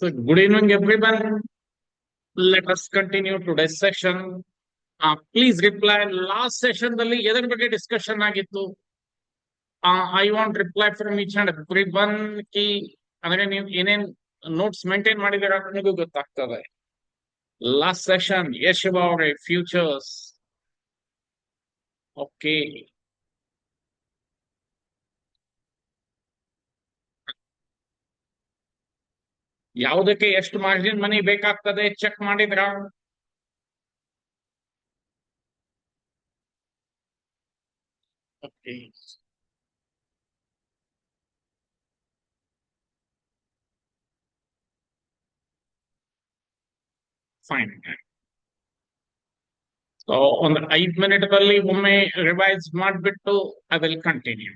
So, good evening, everyone. Let us continue today's session. Please reply. Last session ದಲ್ಲಿ ಎದರ ಬಗ್ಗೆ discussion ಆಗಿತ್ತು. I want reply from each and every one ಕಿ ಅಂದ್ರೆ ನೀವು ಏನೇನ್ notes maintain ಮಾಡಿದಿರ ನಿಮಗೂ ಗೊತ್ತಾಗ್ತದೆ. ಲಾಸ್ಟ್ ಸೆಷನ್ ಯಶ್ ಅವರೇ ಫ್ಯೂಚರ್ಸ್. ಓಕೆ, ಯಾವುದಕ್ಕೆ ಎಷ್ಟು ಮಾರ್ಜಿನ್ ಮನಿ ಬೇಕಾಗ್ತದೆ ಚೆಕ್ ಮಾಡಿದ್ರ? Okay, fine. ಸೊ ಒಂದು 5 ಮಿನಿಟ್ದಲ್ಲಿ ಒಮ್ಮೆ ರಿವೈಸ್ ಮಾಡಿಬಿಟ್ಟು I will continue.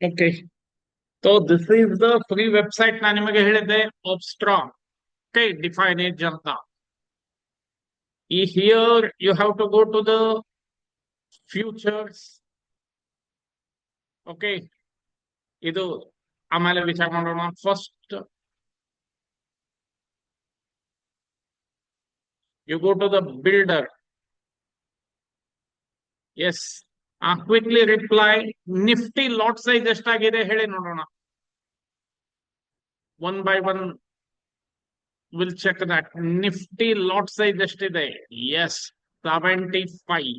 Okay, so this is the free website ನಾನು ನಿಮಗೆ ಹೇಳಿದ್ದೆ, ಅಬ್ಸ್ಟ್ರಾಂಗ್. ಓಕೆ, ಡಿಫೈನ್ ಏಜ್ ಅಂತ. Here you have to go to the futures. Okay, ಇದು ಆಮೇಲೆ ವಿಚಾರ ಮಾಡೋಣ. First you go to the builder. Yes, quickly reply. Nifty lot size ಎಷ್ಟಾಗಿದೆ ಹೇಳಿ ನೋಡೋಣ. One by one will check that. Nifty lot size ಎಷ್ಟಿದೆ? Yes, 75.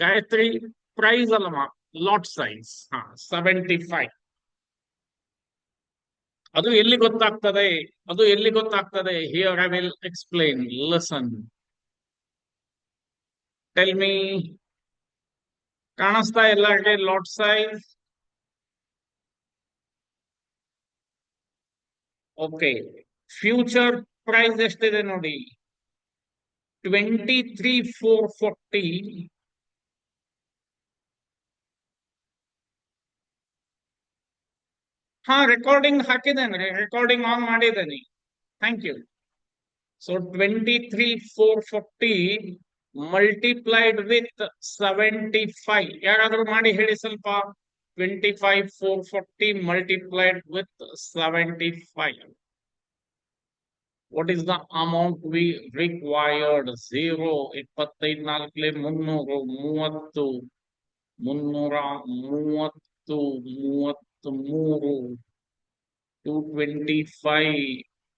Gayatri, price ಅಲ್ಲಮ್ಮ, lot size. 75. ಅದು ಎಲ್ಲಿ ಗೊತ್ತಾಗ್ತದೆ? ಅದು ಎಲ್ಲಿ ಗೊತ್ತಾಗ್ತದೆ? Here I will explain. Listen, tell me. ಕಾಣಿಸ್ತಾ ಎಲ್ಲರಿಗೆ lot size? Okay, future price ಎಷ್ಟಿದೆ ನೋಡಿ? 23,440. ರೆಕಾರ್ಡಿಂಗ್ ಹಾಕಿದ್ದೇನೆ, ರೆಕಾರ್ಡಿಂಗ್ ಆನ್ ಮಾಡಿದ್ದೇನೆ. Thank you. So 23,440 multiplied with 75. ಯಾರಾದ್ರೂ ಮಾಡಿ ಹೇಳಿ ಸ್ವಲ್ಪ. 25,440 multiplied with 75. What is the amount we required? 0. 25 300 30 225.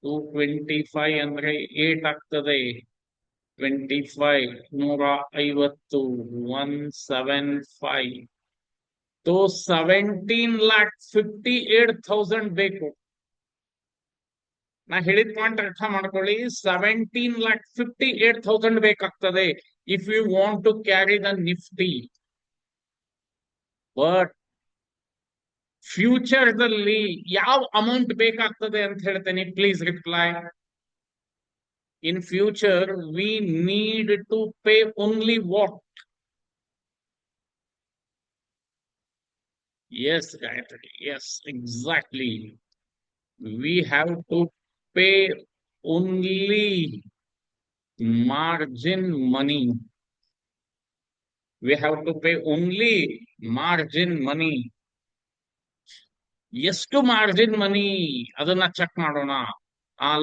225 ಅಂದ್ರೆ 8 ಆಗ್ತದೆ. 25 150 175. तो 17,58,000 ಬೇಕು. ನಾ ಹೇಳಿದ ಪಾಯಿಂಟ್ ಅರ್ಥ ಮಾಡ್ಕೊಳ್ಳಿ. 17,58,000 ಬೇಕಾಗ್ತದೆ if you want to carry the Nifty. But future ದಲ್ಲಿ ಯಾವ ಅಮೌಂಟ್ ಬೇಕಾಗ್ತದೆ ಅಂತ ಹೇಳ್ತೇನೆ. Please reply. In future we need to pay only what? Yes, Gayatri. Yes, exactly. We have to pay only margin money. We have to pay only margin money. ಎಷ್ಟು margin ಮನಿ ಅದನ್ನ check ಮಾಡೋಣ.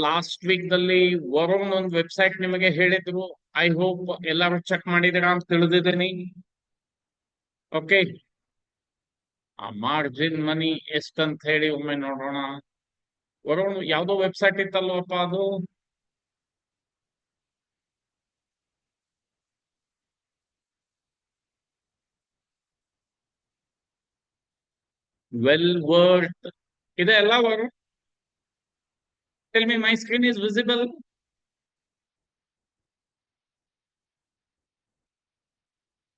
Last week ದಲ್ಲಿ ವರುಣ್ ಒಂದು website ನಿಮಗೆ ಹೇಳಿದ್ರು. I hope ಎಲ್ಲರೂ check ಮಾಡಿದಿರಾ ಅಂತ ತಿಳಿದಿದ್ದೀನಿ. Okay, margin ಮನಿ ಎಷ್ಟಂತ ಹೇಳಿ ಒಮ್ಮೆ ನೋಡೋಣ. ವರುಣ್, ಯಾವ್ದೋ ವೆಬ್ಸೈಟ್ ಇತ್ತಲ್ವಪ್ಪ ಅದು? ವೆಲ್ ವರ್ತ್ ಇದೆ ಅಲ್ಲ Varun? Tell me, my screen is visible?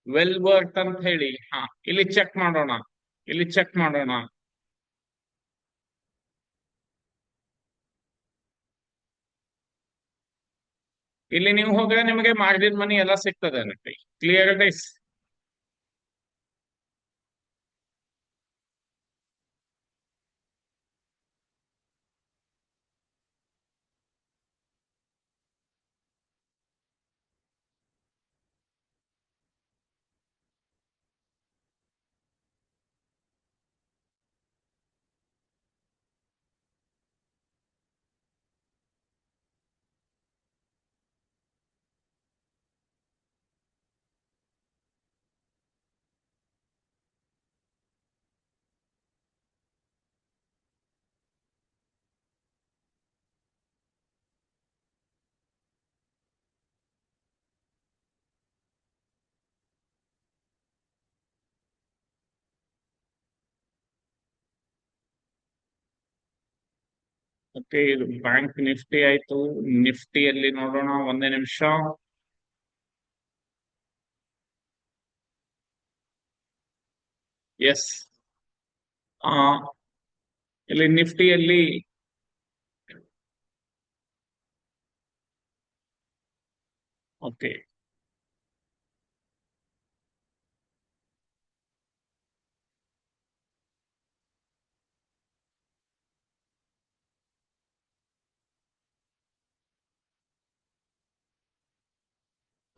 Well worth ಅಂತ ಹೇಳಿ. ಹಾ, ಇಲ್ಲಿ ಚೆಕ್ ಮಾಡೋಣ, ಇಲ್ಲಿ ಚೆಕ್ ಮಾಡೋಣ. ಇಲ್ಲಿ ನೀವು ಹೋದ್ರೆ ನಿಮಗೆ ಮಾರ್ಜಿನ್ ಮನಿ ಎಲ್ಲ ಸಿಗ್ತದೆ ನೋಡಿ. Clear it is. ಓಕೆ, ಇದು ಬ್ಯಾಂಕ್ ನಿಫ್ಟಿ ಆಯ್ತು. ನಿಫ್ಟಿಯಲ್ಲಿ ನೋಡೋಣ, ಒಂದೇ ನಿಮಿಷ. ಎಸ್, ಆ ಇಲ್ಲಿ ನಿಫ್ಟಿಯಲ್ಲಿ ಓಕೆ,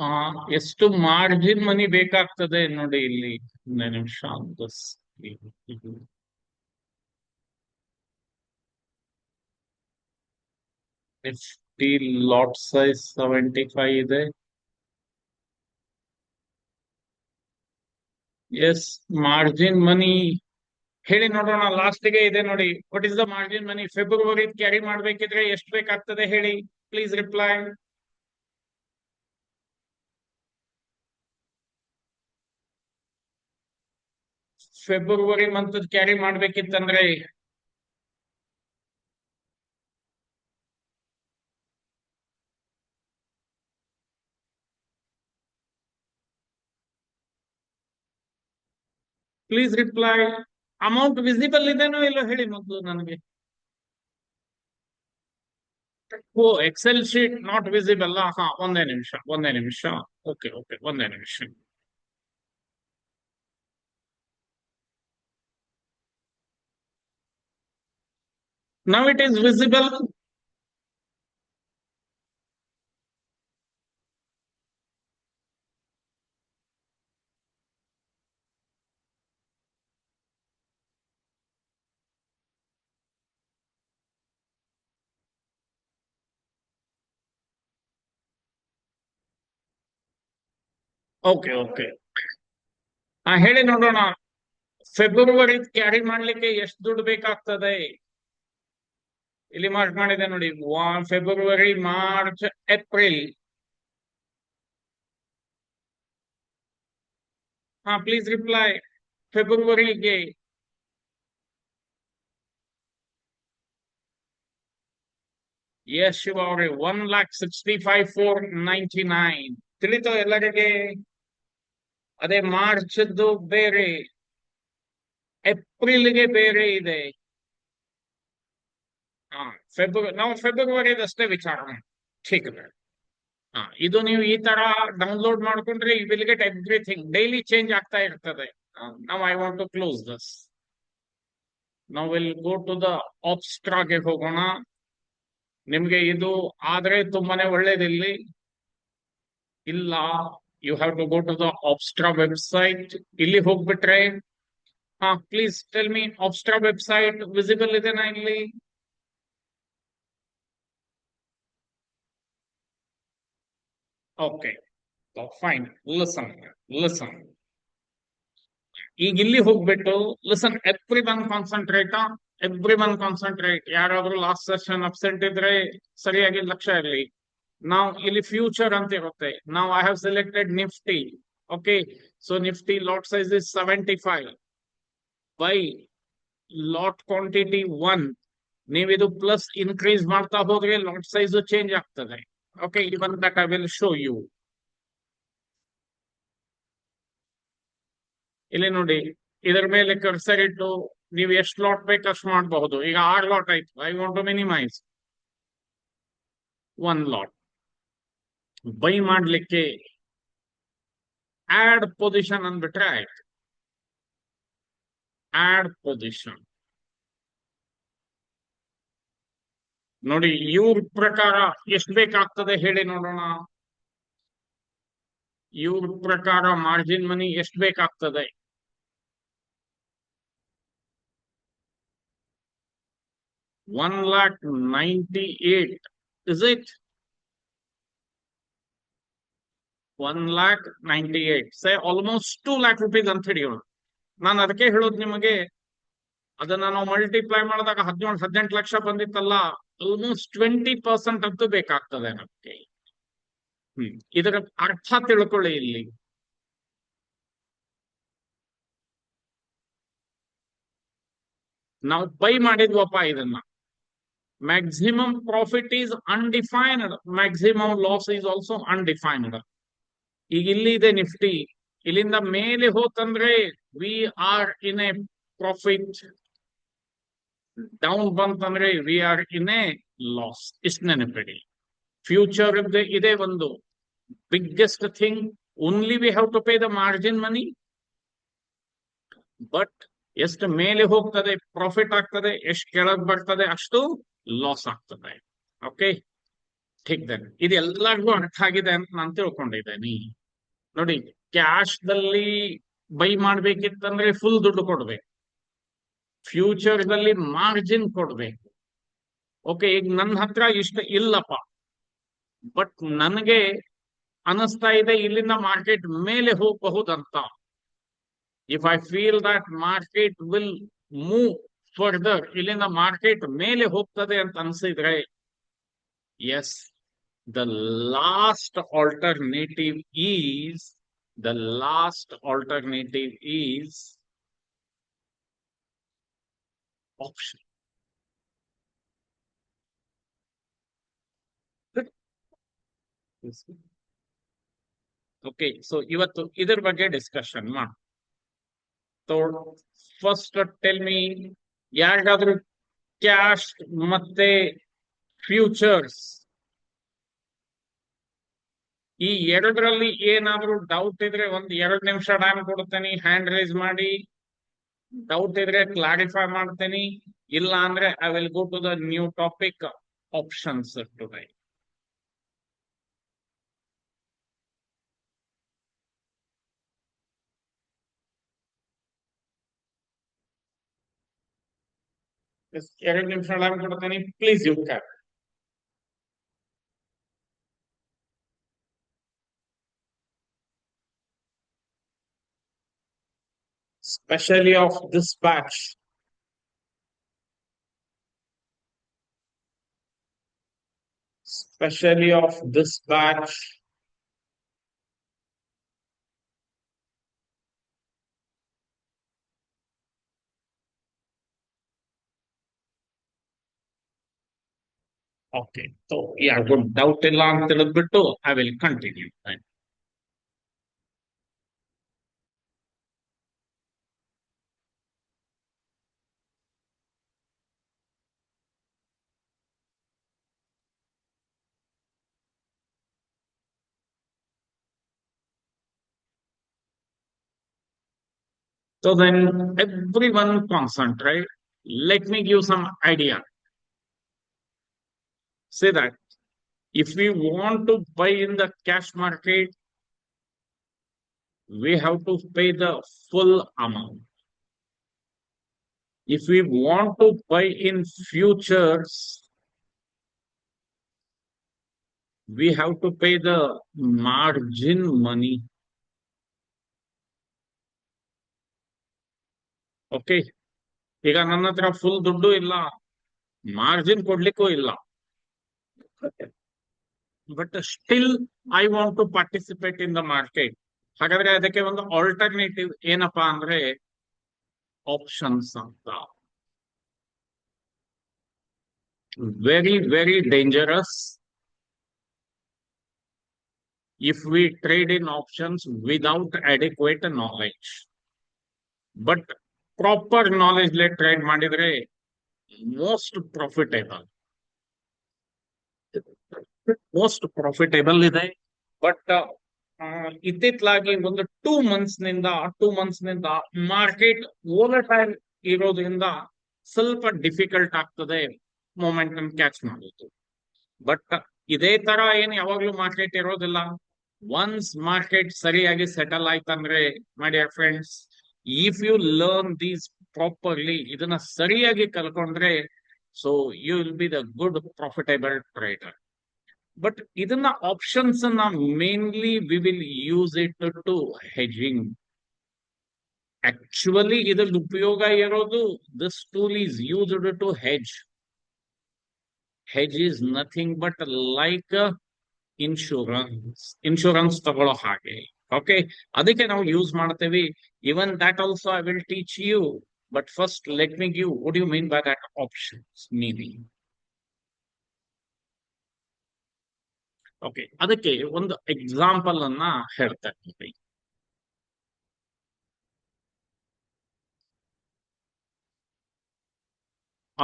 ಆ ಎಷ್ಟು ಮಾರ್ಜಿನ್ ಮನಿ ಬೇಕಾಗ್ತದೆ ನೋಡಿ ಇಲ್ಲಿ. ಒಂದೇ ನಿಮಿಷ. ನಿಫ್ಟಿ ಲಾಟ್ ಸೈಜ್ 75 ಇದೆ. ಎಸ್, ಮಾರ್ಜಿನ್ ಮನಿ ಹೇಳಿ ನೋಡೋಣ. ಲಾಸ್ಟ್ಗೆ ಇದೆ ನೋಡಿ. What is the margin money? February carry ಮಾಡ್ಬೇಕಿದ್ರೆ ಎಷ್ಟು ಬೇಕಾಗ್ತದೆ ಹೇಳಿ? Please reply. February month carry ಮಾಡ್ಬೇಕಿತ್ತಂದ್ರೆ ಪ್ಲೀಸ್ ರಿಪ್ಲೈ. ಅಮೌಂಟ್ ವಿಸಿಬಲ್ ಇದೆನೋ ಇಲ್ಲೋ ಹೇಳಿ ಮೊದಲು ನನಗೆ. Oh, Excel sheet not visible. ಹಾ, ಒಂದೇ ನಿಮಿಷ, ಒಂದೇ ನಿಮಿಷ. ಓಕೆ ಓಕೆ, ಒಂದೇ ನಿಮಿಷ. Now it is visible. Okay okay, ಹೇಳಿ ನೋಡೋಣ. ಫೆಬ್ರವರಿ ಕ್ಯಾರಿ ಮಾಡ್ಲಿಕ್ಕೆ ಎಷ್ಟು ದುಡ್ಡು ಬೇಕಾಗ್ತದೆ? ಇಲ್ಲಿ ಮಾರ್ಕ್ ಮಾಡಿದೆ ನೋಡಿ. February, March, April. ಹಾ, ಪ್ಲೀಸ್ ರಿಪ್ಲೈ. ಫೆಬ್ರವರಿಗೆ ಎಸ್ ಶಿವ ಅವ್ರೆ, 1,65,499. ತಿಳಿತೋ ಎಲ್ಲರಿಗೆ? ಅದೇ ಮಾರ್ಚ್ದು ಬೇರೆ, ಏಪ್ರಿಲ್ಗೆ ಬೇರೆ ಇದೆ. ಹಾ, ನಾವು ಫೆಬ್ರವರಿದಷ್ಟೇ ವಿಚಾರ ಮಾಡಿ. ಠೀಕ್ ಇದೆ. ಹಾ, ಇದು ನೀವು ಈ ತರ ಡೌನ್ಲೋಡ್ ಮಾಡ್ಕೊಂಡ್ರೆ you will get everything. Daily change ಆಗ್ತಾ ಇರ್ತದೆ. ನಾವು I want to close this. ನಾವು ವಿಲ್ ಗೋ ಟು ದ ಆಬ್ಸ್ಟ್ರಾಗೆ ಹೋಗೋಣ. ನಿಮ್ಗೆ ಇದು ಆದ್ರೆ ತುಂಬಾನೇ ಒಳ್ಳೇದಿಲ್ಲಿ. ಇಲ್ಲ, you have to go to the ಆಬ್ಸ್ಟ್ರಾ ವೆಬ್ಸೈಟ್. ಇಲ್ಲಿ ಹೋಗ್ಬಿಟ್ರೆ, ಹಾ ಪ್ಲೀಸ್ ಟೆಲ್ ಮೀ, ಆಬ್ಸ್ಟ್ರಾ ವೆಬ್ಸೈಟ್ ವಿಸಿಬಲ್ ಇದೆನಾ ಇಲ್ಲಿ? Okay fine. Listen, listen. ಈಗ ಇಲ್ಲಿ ಹೋಗ್ಬಿಟ್ಟು listen, everyone concentrate. Everyone concentrate. ಯಾರಾದ್ರೂ ಲಾಸ್ಟ್ ಸೆಷನ್ ಅಬ್ಸೆಂಟ್ ಇದ್ರೆ ಸರಿಯಾಗಿ ಲಕ್ಷ್ಯ ಇರಲಿ. ನಾವು ಇಲ್ಲಿ ಫ್ಯೂಚರ್ ಅಂತ ಇರುತ್ತೆ. ನಾವು I have selected Nifty. Okay, so Nifty lot size is 75 by lot quantity 1. ನೀವಿದು ಪ್ಲಸ್ ಇನ್ಕ್ರೀಸ್ ಮಾಡ್ತಾ ಹೋದ್ರೆ ಲಾಟ್ ಸೈಜ್ ಚೇಂಜ್ ಆಗ್ತದೆ. Okay, even that I will show you. ಇಲ್ಲಿ ನೋಡಿ, ಇದರ ಮೇಲೆ ಕರ್ಸರ್ ಇಟ್ಟು ನೀವು ಎಷ್ಟು ಲಾಟ್ ಬೇಕು ಅಷ್ಟು ಮಾಡಬಹುದು. ಈಗ 6 ಲಾಟ್ ಆಯ್ತು. I want to minimise 1 lot. Buy ಮಾಡ್ಲಿಕ್ಕೆ ಆಡ್ ಪೊಸಿಷನ್ ಅಂದ್ಬಿಟ್ರೆ ಆಯ್ತು. ಆಡ್ ಪೊಸಿಷನ್ ನೋಡಿ, ಇವ್ರ ಪ್ರಕಾರ ಎಷ್ಟು ಬೇಕಾಗ್ತದೆ ಹೇಳಿ ನೋಡೋಣ. ಇವ್ರ ಪ್ರಕಾರ ಮಾರ್ಜಿನ್ ಮನಿ ಎಷ್ಟು ಬೇಕಾಗ್ತದೆ? 1,98,000. Is it 1,98,000? Say almost 2 lakh rupees ಅಂತ ಹಿಡಿಯೋಣ. ನಾನು ಅದಕ್ಕೆ ಹೇಳೋದು ನಿಮಗೆ, ಅದನ್ನ ನಾವು ಮಲ್ಟಿಪ್ಲೈ ಮಾಡಿದಾಗ 17-18 ಲಕ್ಷ ಬಂದಿತ್ತಲ್ಲ, ಆಲ್ಮೋಸ್ಟ್ 20% ಅಂತೂ ಬೇಕಾಗ್ತದೆ ನಮಗೆ. ಇದರ ಅರ್ಥ ತಿಳ್ಕೊಳ್ಳಿ. ಇಲ್ಲಿ ನಾವು ಬೈ ಮಾಡಿದ್ವಪ್ಪ ಇದನ್ನ. Maximum profit is undefined, maximum loss is also undefined. ಈಗ ಇಲ್ಲಿ ಇದೆ ನಿಫ್ಟಿ, ಇಲ್ಲಿಂದ ಮೇಲೆ ಹೋತಂದ್ರೆ we are in a profit, down ಬಂತಂದ್ರೆ we are in a loss. ಇಷ್ಟು ನೆನಪಿಡಿ. ಫ್ಯೂಚರ್ ಇದೆ ಒಂದು biggest thing. Only we have to pay the margin money, but ಎಷ್ಟು ಮೇಲೆ ಹೋಗ್ತದೆ ಪ್ರಾಫಿಟ್ ಆಗ್ತದೆ, ಎಷ್ಟು ಕೆಳಗೆ ಬರ್ತದೆ ಅಷ್ಟು ಲಾಸ್ ಆಗ್ತದೆ. ಓಕೆ, ಠೀಕ್ ದೆನ್. ಇದು ಎಲ್ಲರಿಗೂ ಅರ್ಥ ಆಗಿದೆ ಅಂತ ನಾನು ತಿಳ್ಕೊಂಡಿದ್ದೇನೆ. ನೋಡಿ, ಕ್ಯಾಶ್ ದಲ್ಲಿ ಬೈ ಮಾಡ್ಬೇಕಿತ್ತಂದ್ರೆ ಫುಲ್ ದುಡ್ಡು ಕೊಡ್ಬೇಕು, ಫ್ಯೂಚರ್ ದಲ್ಲಿ ಮಾರ್ಜಿನ್ ಕೊಡ್ಬೇಕು. ಓಕೆ, ಈಗ ನನ್ನ ಹತ್ರ ಇಷ್ಟ ಇಲ್ಲಪ್ಪ, ಬಟ್ ನನಗೆ ಅನಿಸ್ತಾ ಇದೆ ಇಲ್ಲಿಂದ ಮಾರ್ಕೆಟ್ ಮೇಲೆ ಹೋಗಬಹುದಂತ. If I feel that market will move further, ಇಲ್ಲಿಂದ ಮಾರ್ಕೆಟ್ ಮೇಲೆ ಹೋಗ್ತದೆ ಅಂತ ಅನ್ಸಿದ್ರೆ, yes, the last alternative is option. Okay, so ಇವತ್ತು ಇದ್ರ ಬಗ್ಗೆ ಡಿಸ್ಕಷನ್ ಮಾಡ. ಫಸ್ಟ್ ಟೆಲ್ ಮೀ, ಯಾರಿಗಾದ್ರೂ ಕ್ಯಾಶ್ ಮತ್ತೆ ಫ್ಯೂಚರ್ಸ್ ಈ ಎರಡರಲ್ಲಿ ಏನಾದ್ರೂ ಡೌಟ್ ಇದ್ರೆ ಒಂದು 2 ನಿಮಿಷ ಟೈಮ್ ಕೊಡ್ತೇನೆ, ಹ್ಯಾಂಡ್ ರೈಸ್ ಮಾಡಿ. ಡೌಟ್ ಇದ್ರೆ ಕ್ಲಾರಿಫೈ ಮಾಡ್ತೇನೆ, ಇಲ್ಲ ಅಂದ್ರೆ I will go to the new topic, options today. ಎರಡು ನಿಮಿಷ ಟೈಮ್ ಕೊಡ್ತೇನೆ, please you can. Especially of this batch. Especially of this batch. Okay, so yeah, good. Doubt ಇಲ್ಲ ಅಂತ ಹೇಳಿದ್ಬಿಟ್ಟು I will continue. So then everyone concentrate. Let me give some idea. Say that if we want to buy in the cash market, we have to pay the full amount. If we want to buy in futures, we have to pay the margin money. Okay, ಈಗ ನನ್ನ ಹತ್ರ full ದುಡ್ಡು ಇಲ್ಲ, margin ಕೊಡ್ಲಿಕ್ಕೂ ಇಲ್ಲ, but still I want to participate in the market. ಹಾಗಾದ್ರೆ ಅದಕ್ಕೆ ಒಂದು ಆಲ್ಟರ್ನೇಟಿವ್ ಏನಪ್ಪಾ ಅಂದ್ರೆ ಆಪ್ಷನ್ಸ್ ಅಂತ. Very very dangerous if we trade in options without adequate knowledge. But proper knowledge trade ಮಾಡಿದ್ರೆ ಮೋಸ್ಟ್ ಪ್ರಾಫಿಟೇಬಲ್ ಇದೆ. ಬಟ್ ಇತ್ತಿತ್ತಲಾಗಿ ಒಂದು 2 ಮಂತ್ಸ್ ನಿಂದ ಮಾರ್ಕೆಟ್ ವೋಲಟೈಲ್ ಇರೋದ್ರಿಂದ ಸ್ವಲ್ಪ ಡಿಫಿಕಲ್ಟ್ ಆಗ್ತದೆ ಮೊಮೆಂಟಮ್ ಕ್ಯಾಚ್ ಮಾಡೋದು. ಬಟ್ ಇದೇ ತರ ಏನ್ ಯಾವಾಗ್ಲೂ ಮಾರ್ಕೆಟ್ ಇರೋದಿಲ್ಲ. ಒನ್ಸ್ ಮಾರ್ಕೆಟ್ ಸರಿಯಾಗಿ ಸೆಟಲ್ ಆಯ್ತಂದ್ರೆ my dear friends, if you learn these properly, ಇದನ್ನ ಸರಿಯಾಗಿ ಕಲ್ಕೊಂಡ್ರೆ, so you will be the good profitable trader. But ಇದನ್ನ options mainly we will use it to hedging. Actually ಇದ್ರದ್ದು ಉಪಯೋಗ ಇರೋದು, this tool is used to hedge. Hedge is nothing but like insurance ತಗೊಳ್ಳೋ ಹಾಗೆ. Okay, ಅದಕ್ಕೆ ನಾವು use ಮಾಡ್ತೇವೆ. Even that also I will teach you. But first let me give what you mean by that options meaning. Okay, ಅದಕ್ಕೆ ಒಂದು example ಅನ್ನ ಹೇಳ್ತಾ ಇದ್ದೀನಿ.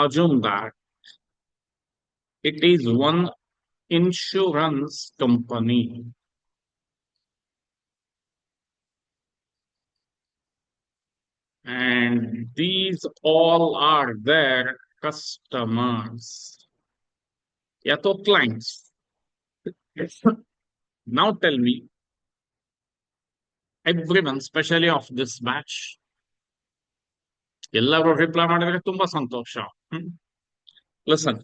Assume that it is one insurance company and these all are their customers. Yeah, so clients. Now tell me, everyone, especially of this batch, ಎಲ್ಲರೂ reply ಮಾಡಿದ್ರೆ ತುಂಬಾ ಸಂತೋಷ. Listen,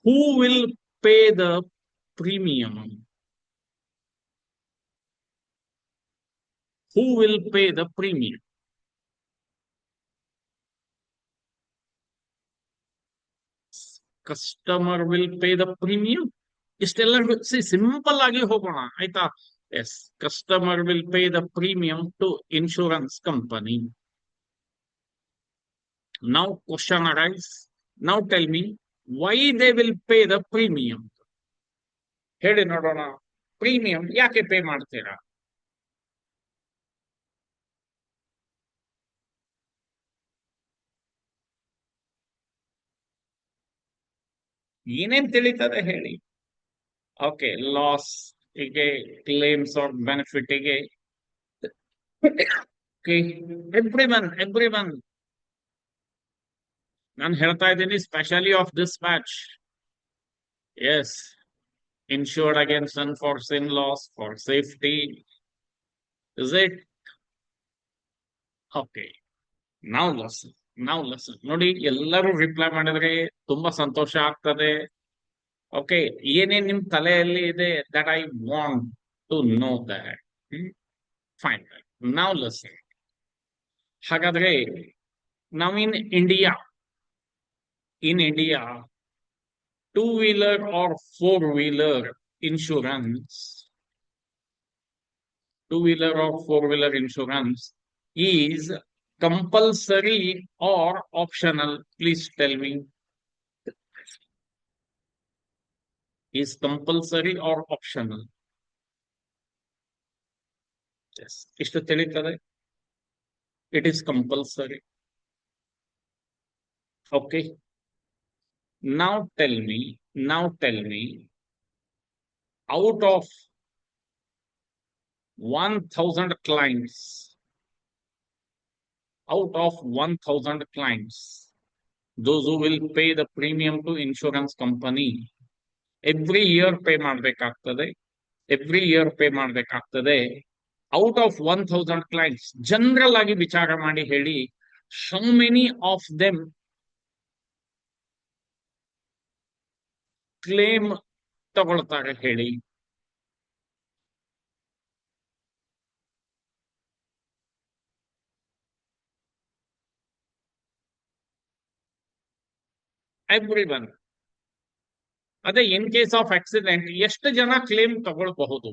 who will pay the premium? Who will pay the premium? Customer will pay the premium. ಇಷ್ಟೆಲ್ಲ simple ಆಗಿ ಹೋಗೋಣ ಆಯ್ತಾ. Yes, customer will pay the premium to insurance company. Now question arise. Now tell me why they will pay the premium. ಹೇಳಿ ನೋಡೋಣ, premium ಯಾಕೆ pay ಮಾಡ್ತೀರಾ? ಏನೇನ್ ತಿಳಿತದೆ ಹೇಳಿ. ಓಕೆ, ಲಾಸ್ ಗೆ, ಕ್ಲೇಮ್ಸ್ ಆರ್ ಬೆನಿಫಿಟ್ ಗೆ. ಎವ್ರಿವನ್ ನಾನು ಹೇಳ್ತಾ ಇದ್ದೀನಿ, specially of this batch. Yes, insured against unforeseen loss for safety. Is it? Okay. Now listen. ನೋಡಿ, ಎಲ್ಲರೂ ರಿಪ್ಲೈ ಮಾಡಿದ್ರೆ ತುಂಬಾ ಸಂತೋಷ ಆಗ್ತದೆ. ಓಕೆ, ಏನೇನ್ ನಿಮ್ ತಲೆಯಲ್ಲಿ ಇದೆ, that I want to know that. Fine. Now listen. ಹಾಗಾದ್ರೆ ನಾವು in India, two-wheeler or four-wheeler insurance is compulsory or optional? Please tell me. Is compulsory or optional? Yes. ಇಷ್ಟು ತಿಳಿತದೆ. It is compulsory. Okay. Now tell me, out of 1,000 clients, those who will pay the premium to insurance company, every year pay ಮಾಡಬೇಕಾಗ್ತದೆ. Out of 1,000 clients, general ಆಗಿ ವಿಚಾರ ಮಾಡಿ ಹೇಳಿ, how many of them claim ತಗೊಳ್ತಾರೆ ಹೇಳಿ. Everyone. ಅದೇ in case of accident ಎಷ್ಟು ಜನ ಕ್ಲೇಮ್ ತಗೊಳ್ಬಹುದು?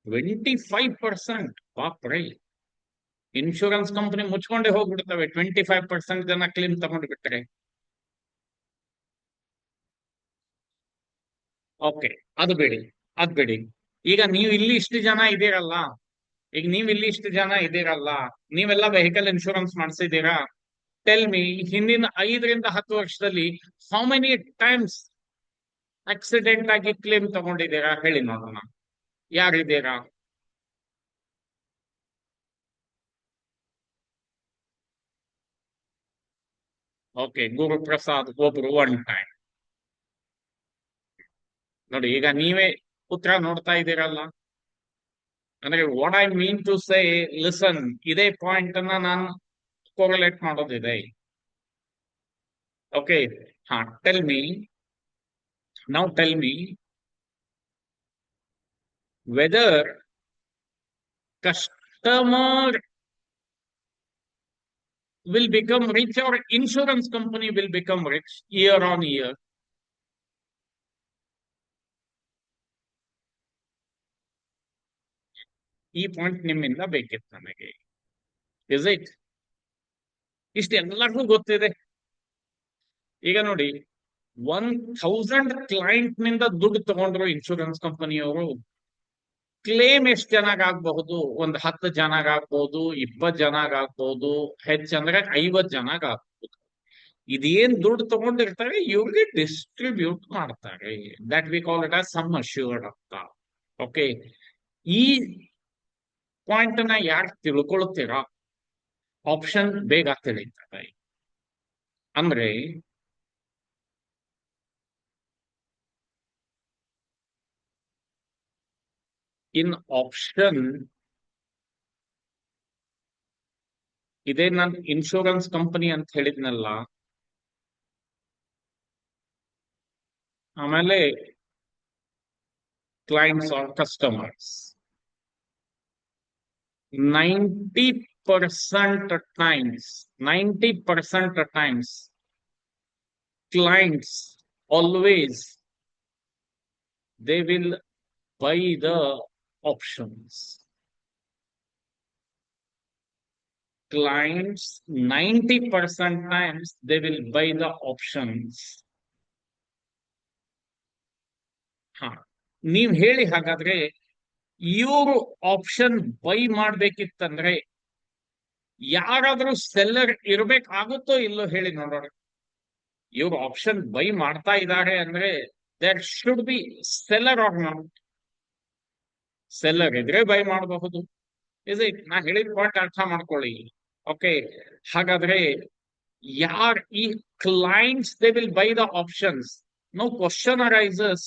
25%. ಪಾಪ್ರೈ, ಇನ್ಶೂರೆನ್ಸ್ ಕಂಪನಿ ಮುಚ್ಕೊಂಡೆ ಹೋಗ್ಬಿಡ್ತವೆ 25% ಜನ ಕ್ಲೇಮ್ ತಗೊಂಡು ಬಿಟ್ರೆ. ಓಕೆ, ಅದು ಬಿಡಿ, ಅದ್ ಬಿಡಿ. ಈಗ ನೀವು ಇಲ್ಲಿ ಇಷ್ಟು ಜನ ಇದ್ದೀರಲ್ಲ, ಈಗ ನೀವು ಇಲ್ಲಿ ಇಷ್ಟು ಜನ ಇದ್ದೀರಲ್ಲ, ನೀವೆಲ್ಲ ವೆಹಿಕಲ್ ಇನ್ಶೂರೆನ್ಸ್ ಮಾಡಿಸಿದ್ದೀರಾ? ಟೆಲ್ ಮಿ, ಹಿಂದಿನ 5 ರಿಂದ 10 ವರ್ಷದಲ್ಲಿ ಹೌ ಮೆನಿ ಟೈಮ್ಸ್ ಆಕ್ಸಿಡೆಂಟ್ ಆಗಿ ಕ್ಲೇಮ್ ತಗೊಂಡಿದ್ದೀರಾ ಹೇಳಿ ನೋಡೋಣ. ಯಾರಿದ್ದೀರಾ? ಓಕೆ, ಗುರುಪ್ರಸಾದ್ ಒಬ್ರು ಒನ್ ಟೈಮ್. ನೋಡಿ, ಈಗ ನೀವೇ ಉತ್ತರ ನೋಡ್ತಾ ಇದ್ದೀರಲ್ಲ. ಅಂದ್ರೆ what I mean to say, listen, ಇದೇ ಪಾಯಿಂಟ್ ಅನ್ನ ನಾನು ಕೋರಿಲೇಟ್ ಮಾಡೋದಿದೆ. ಓಕೆ, ಹಾ, tell me, now tell me whether customer will become rich or insurance company will become rich year on year. ಈ ಪಾಯಿಂಟ್ ನಿಮ್ಮಿಂದ ಬೇಕಿತ್ತು ನನಗೆ. Is it? ಇಷ್ಟು ಎಲ್ಲರಿಗೂ ಗೊತ್ತಿದೆ. ಈಗ ನೋಡಿ, 1000 ಕ್ಲೈಂಟ್ ನಿಂದ ದುಡ್ಡು ತಗೊಂಡ್ರು ಇನ್ಶೂರೆನ್ಸ್ ಕಂಪನಿಯವರು. ಕ್ಲೇಮ್ ಎಷ್ಟು ಜನಾಗ್ ಆಗ್ಬಹುದು? ಒಂದು 10 ಜನಾಗ್ ಆಗ್ಬಹುದು, 20 ಜನಾಗ್ ಆಗ್ಬಹುದು, ಹೆಚ್ಚಂದ್ರೆ 50 ಜನಾಗ್ ಆಗ್ಬಹುದು. ಇದೇನ್ ದುಡ್ಡು ತಗೊಂಡಿರ್ತಾರೆ ಇವ್ರಿಗೆ ಡಿಸ್ಟ್ರಿಬ್ಯೂಟ್ ಮಾಡ್ತಾರೆ. That we call it as sum assured ಅಂತ. ಓಕೆ, ಈ ಪಾಯಿಂಟ್ ನ ಯಾರು ತಿಳ್ಕೊಳ್ತೀರಾ, ಆಪ್ಷನ್ ಬೇಗ ತಿಳಿತಾರೆ. ಅಂದ್ರೆ ಇನ್ ಆಪ್ಷನ್ ಇದೇ, ನಾನು ಇನ್ಶೂರೆನ್ಸ್ ಕಂಪನಿ ಅಂತ ಹೇಳಿದ್ನಲ್ಲ, ಆಮೇಲೆ clients are customers. 90% times, 90% times, clients always they will buy the options. Clients 90% times they will buy the options. ಹಾ, ನೀವ್ ಹೇಳಿ ಹಾಗಾದ್ರೆ, ಇವರು ಆಪ್ಷನ್ ಬೈ ಮಾಡ್ಬೇಕಿತ್ತಂದ್ರೆ ಯಾರಾದ್ರೂ ಸೆಲ್ಲರ್ ಇರ್ಬೇಕಾಗುತ್ತೋ ಇಲ್ಲೋ ಹೇಳಿ ನೋಡೋಣ. ಇವ್ರು ಆಪ್ಷನ್ ಬೈ ಮಾಡ್ತಾ ಇದ್ದಾರೆ ಅಂದ್ರೆ there should be seller or not. Seller ಇದ್ರೆ ಬೈ ಮಾಡಬಹುದು. Is it? ನಾ ಹೇಳಿದ ಪಾಯಿಂಟ್ ಅರ್ಥ ಮಾಡ್ಕೊಳ್ಳಿ. ಓಕೆ, ಹಾಗಾದ್ರೆ ಯಾರ್ ಈ clients they will buy the options. No question arises,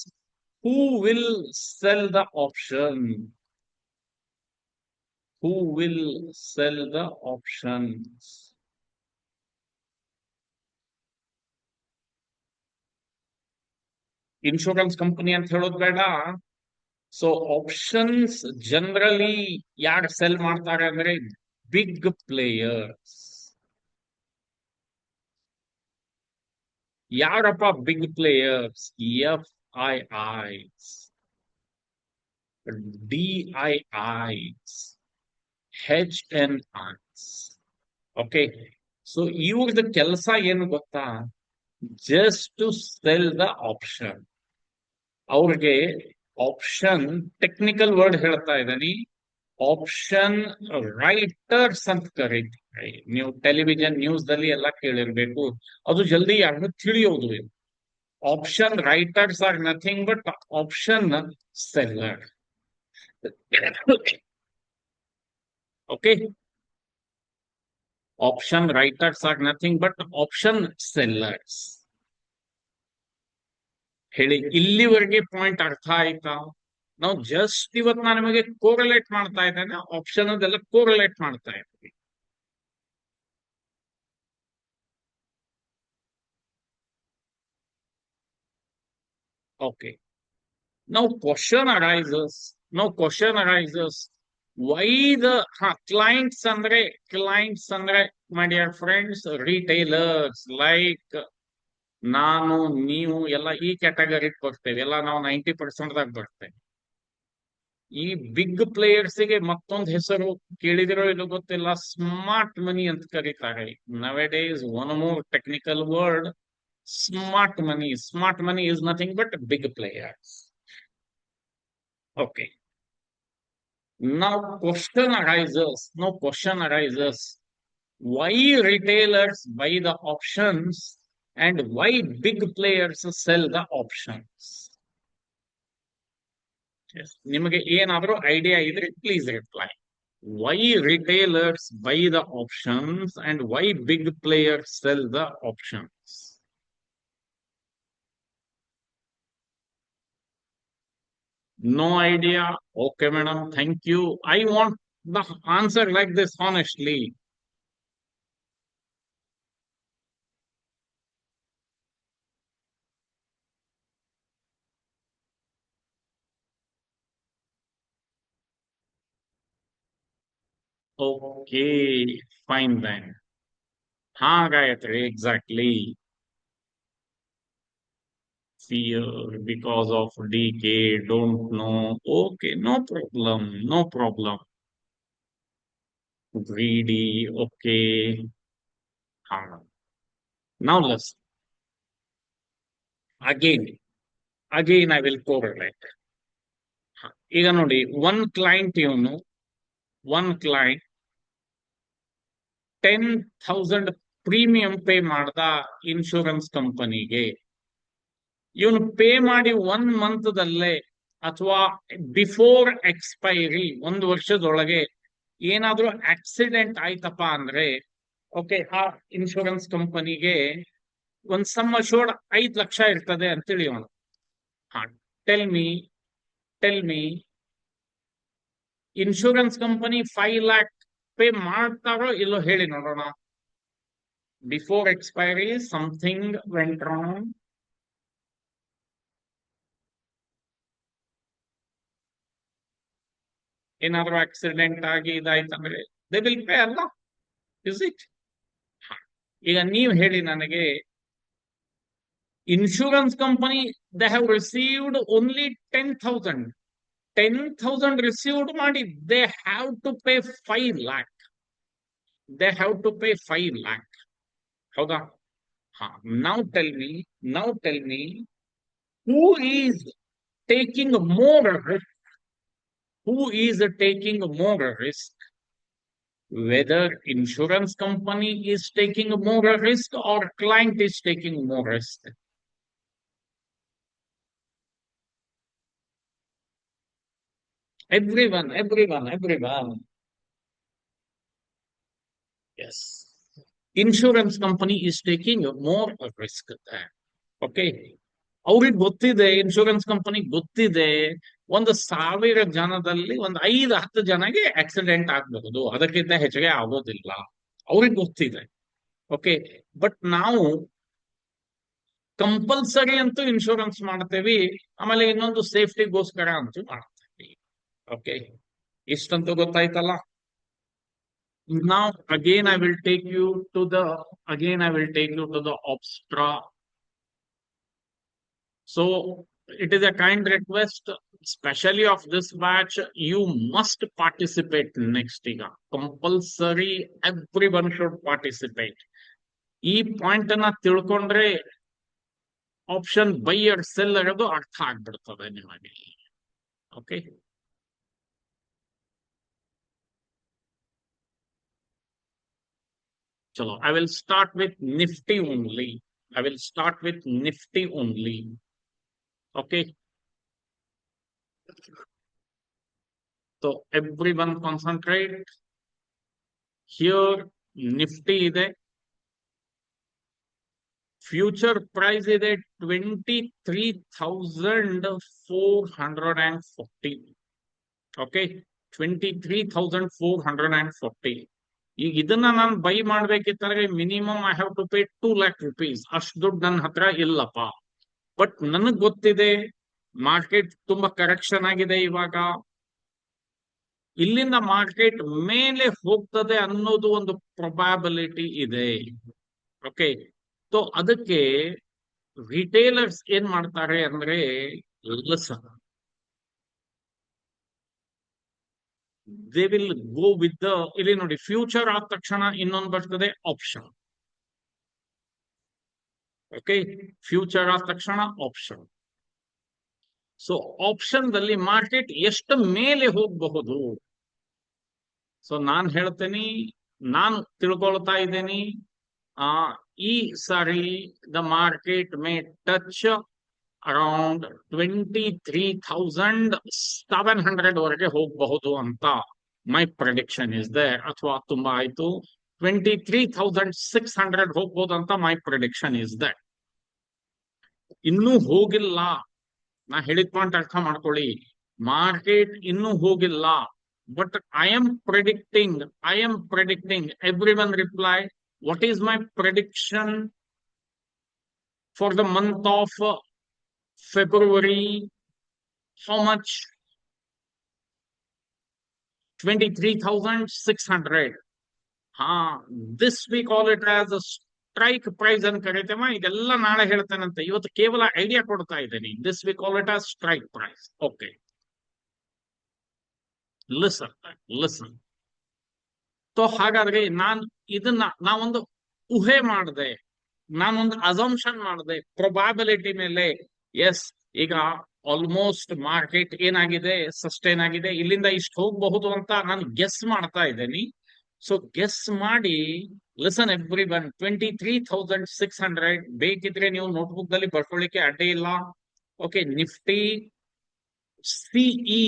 who will sell the option? Who will sell the options? Insurance company ಅಂತ ಹೇಳೋದು ಬೇಡ. ಸೊ ಆಪ್ಷನ್ಸ್ ಜನರಲಿ ಯಾರು ಸೆಲ್ ಮಾಡ್ತಾರೆ ಅಂದ್ರೆ ಬಿಗ್ ಪ್ಲೇಯರ್ಸ್. ಯಾರಪ್ಪ big players? FIIs, DIIs, HNIs. Okay, so ಇವ್ರದ್ದು ಕೆಲಸ ಏನು ಗೊತ್ತಾ? Just to sell the option. ಅವ್ರಿಗೆ ಆಪ್ಷನ್, ಟೆಕ್ನಿಕಲ್ ವರ್ಡ್ ಹೇಳ್ತಾ ಇದ್ದೀನಿ, ಆಪ್ಷನ್ ರೈಟರ್ಸ್ ಅಂತ ಕರೀತೀವಿ. ನೀವು ಟೆಲಿವಿಷನ್ ನ್ಯೂಸ್ ದಲ್ಲಿ ಎಲ್ಲ ಕೇಳಿರ್ಬೇಕು, ಅದು ಜಲ್ದಿ ಯಾರು ತಿಳಿಯೋದು. Option writers are nothing but option seller. Okay, option writers are nothing but option sellers. ಹೇಳಿ, ಇಲ್ಲಿವರೆಗೆ ಪಾಯಿಂಟ್ ಅರ್ಥ ಆಯ್ತಾ? ನಾವು ಜಸ್ಟ್ ಇವತ್ತು ನಾನು ನಿಮಗೆ ಕೋರಲೇಟ್ ಮಾಡ್ತಾ ಇದ್ದೇನೆ, ಆಪ್ಷನ್ ಅದೆಲ್ಲ ಕೋರಲೇಟ್ ಮಾಡ್ತಾ ಇದ್ದೀವಿ. Okay, now question arises why the clients ಅಂದ್ರೆ my dear friends, retailers like ನಾನು, ನೀವು ಎಲ್ಲ ಈ ಕ್ಯಾಟಗರಿ ಬರ್ತೇವೆ. ಎಲ್ಲ ನಾವು 90% ದಾಗ ಬರ್ತೇವೆ. ಈ ಬಿಗ್ ಪ್ಲೇಯರ್ಸ್ ಗೆ ಮತ್ತೊಂದು ಹೆಸರು ಕೇಳಿದಿರೋ ಇಲ್ಲೋ ಗೊತ್ತಿಲ್ಲ, ಸ್ಮಾರ್ಟ್ ಮನಿ ಅಂತ ಕರೀತಾರೆ. ನವೆ days one more technical word, Smart money is nothing but big players. Okay. Now question arises, why retailers buy the options and why big players sell the options? Yes. ನಿಮಗೆ ಏನಾದರೂ ಐಡಿಯಾ ಇದ್ರೆ please reply. Why retailers buy the options and why big players sell the options? No idea. Okay, madam. Thank you. I want the answer like this honestly. Okay, fine then. हाँ Gayatri, exactly. Fear because of decay, don't know. Okay, no problem, no problem. Greedy, okay. हाँ. Now let's again, again I will correlate. हाँ. ಈಗ ನೋಡಿ one client 10,000 premium pay ಮಾಡ್ದ insurance ಕಂಪನಿಗೆ. ಇವನು pay ಮಾಡಿ 1 month ಅಥವಾ ಬಿಫೋರ್ ಎಕ್ಸ್ಪೈರಿ 1 ವರ್ಷದೊಳಗೆ ಏನಾದ್ರೂ ಆಕ್ಸಿಡೆಂಟ್ ಆಯ್ತಪ್ಪ ಅಂದ್ರೆ ಓಕೆ, ಆ ಇನ್ಶೂರೆನ್ಸ್ ಕಂಪನಿಗೆ ಒಂದ್ ಸಮ್ ಅಶೋರ್ಡ್ 5 ಲಕ್ಷ ಇರ್ತದೆ ಅಂತೇಳಿ ಅವನು. ಹಾ, tell me tell me insurance company 5 lakh pay ಮಾಡ್ತಾರೋ ಇಲ್ಲೋ ಹೇಳಿ ನೋಡೋಣ. Before expiry something went wrong. ಏನಾದ್ರೂ ಆಕ್ಸಿಡೆಂಟ್ ಆಗಿ ಇದಾಯ್ತಂದ್ರೆ ದೇ ವಿಲ್ ಪೇ ಅಲ್ಲ, ಇಸ್ ಇಟ್? ಈಗ ನೀವು ಹೇಳಿ ನನಗೆ, insurance company they have received only 10,000. 10,000 received ಮಾಡಿ they have to pay 5 lakh. They have to pay 5 lakh. ಹೌದಾ? ಹಾ. Now tell me who is taking more risk? Who is taking more risk? Whether insurance company is taking more risk or client is taking more risk. Everyone. Yes. Insurance company is taking more risk there. Okay. ಅವ್ರಿಗೆ ಗೊತ್ತಿದೆ, insurance company ಗೊತ್ತಿದೆ, 1,000 ಜನದಲ್ಲಿ 5-10 ಜನಗೆ accident ಆಗಬಹುದು, ಅದಕ್ಕಿಂತ ಹೆಚ್ಚಿಗೆ ಆಗೋದಿಲ್ಲ. ಅವ್ರಿಗೆ ಗೊತ್ತಿದೆ. ಓಕೆ. ಬಟ್ ನಾವು ಕಂಪಲ್ಸರಿ ಅಂತೂ ಇನ್ಶೂರೆನ್ಸ್ ಮಾಡ್ತೇವಿ, ಆಮೇಲೆ ಇನ್ನೊಂದು ಸೇಫ್ಟಿಗೋಸ್ಕರ ಅಂತೂ ಮಾಡ್ತೇವಿ. ಓಕೆ, ಇಷ್ಟಂತೂ ಗೊತ್ತಾಯ್ತಲ್ಲ. Now again I will take you to the obstra. So it is a kind request, especially of this batch, you must participate next year. Compulsory, everyone should participate. ಈ point ಅನ್ನ ತಿಳ್ಕೊಂಡ್ರೆ option buyer seller ಅದು ಅರ್ಥ ಆಗ್ಬಿಡ್ತದೆ ನಿಮಗೆ. Okay. ಚಲೋ, I will start with Nifty only. Okay. So everyone concentrate. Here Nifty ಇದೆ, future price ಇದೆ 23,440. ಓಕೆ, 23,440. ಈಗ ಇದನ್ನ ನಾನು ಬೈ ಮಾಡ್ಬೇಕಿತ್ತಂದ್ರೆ minimum I have to pay 2 lakh rupees. ಅಷ್ಟು ದುಡ್ಡು ನನ್ನ ಹತ್ರ ಇಲ್ಲಪ್ಪ. ಬಟ್ ನನಗ್ ಗೊತ್ತಿದೆ ಮಾರ್ಕೆಟ್ ತುಂಬಾ ಕರೆಕ್ಷನ್ ಆಗಿದೆ ಇವಾಗ, ಇಲ್ಲಿಂದ ಮಾರ್ಕೆಟ್ ಮೇಲೆ ಹೋಗ್ತದೆ ಅನ್ನೋದು ಒಂದು ಪ್ರೊಬಾಬಿಲಿಟಿ ಇದೆ. ಓಕೆ. ಸೊ ಅದಕ್ಕೆ ರಿಟೇಲರ್ಸ್ ಏನ್ ಮಾಡ್ತಾರೆ ಅಂದ್ರೆ, they will go with the, ಇಲ್ಲಿ ನೋಡಿ ಫ್ಯೂಚರ್ ಆದ ತಕ್ಷಣ ಇನ್ನೊಂದು ಬರ್ತದೆ ಆಪ್ಷನ್. ಓಕೆ, ಫ್ಯೂಚರ್ ಆದ ತಕ್ಷಣ ಆಪ್ಷನ್. ಸೊ ಆಪ್ಷನ್ ದಲ್ಲಿ ಮಾರ್ಕೆಟ್ ಎಷ್ಟು ಮೇಲೆ ಹೋಗಬಹುದು? ಸೊ ನಾನ್ ಹೇಳ್ತೇನೆ, ನಾನು ತಿಳ್ಕೊಳ್ತಾ ಇದ್ದೇನೆ, ಈ sorry the market May touch around 23,700 ವರೆಗೆ ಹೋಗಬಹುದು ಅಂತ ಮೈ ಪ್ರೆಡಿಕ್ಷನ್ ಇಸ್ ದೇರ್. ಅಥವಾ ತುಂಬಾ ಆಯ್ತು, 23,600 ಹೋಗ್ಬೋದು ಅಂತ ಮೈ ಪ್ರೆಡಿಕ್ಷನ್ ಇಸ್ ದೇರ್. ಇನ್ನೂ ಹೋಗಿಲ್ಲ, ನಾ ಹೇಳಿದ ಪಾಯಿಂಟ್ ಅರ್ಥ ಮಾಡ್ಕೊಳ್ಳಿ. ಮಾರ್ಕೆಟ್ ಇನ್ನೂ ಹೋಗಿಲ್ಲ, but I am predicting. Everyone reply, what is my prediction for the month of February? How much? 23,600. This we call it as a strike price ಅಂತ ಕರೀತೇವೆ. ಇದೆಲ್ಲ ನಾಳೆ ಹೇಳ್ತೇನಂತೆ, ಇವತ್ತು ಕೇವಲ ಐಡಿಯಾ ಕೊಡ್ತಾ ಇದ್ದೀನಿ. This we call it as strike price. Okay, listen. So ಹಾಗಾದ್ರೆ ನಾವೊಂದು ಊಹೆ ಮಾಡಿದೆ, ನಾನೊಂದು ಅಸಂಪ್ಷನ್ ಮಾಡಿದೆ ಪ್ರೊಬಾಬಿಲಿಟಿ ಮೇಲೆ. ಎಸ್, ಈಗ ಆಲ್ಮೋಸ್ಟ್ ಮಾರ್ಕೆಟ್ ಏನಾಗಿದೆ, ಸಸ್ಟೈನ್ ಆಗಿದೆ, ಇಲ್ಲಿಂದ ಇಷ್ಟು ಹೋಗಬಹುದು ಅಂತ ನಾನು ಗೆಸ್ ಮಾಡ್ತಾ ಇದ್ದೇನೆ. ಸೊ ಗೆಸ್ ಮಾಡಿ, ಲಿಸನ್ ಎವ್ರಿ ಒನ್, 23,600 ಬೇಕಿದ್ರೆ ನೀವು ನೋಟ್ಬುಕ್ ದಲ್ಲಿ ಬರ್ಕೊಳ್ಳಿಕ್ಕೆ ಅಡ್ಡಿ ಇಲ್ಲ. ಓಕೆ, ನಿಫ್ಟಿ ಸಿಇ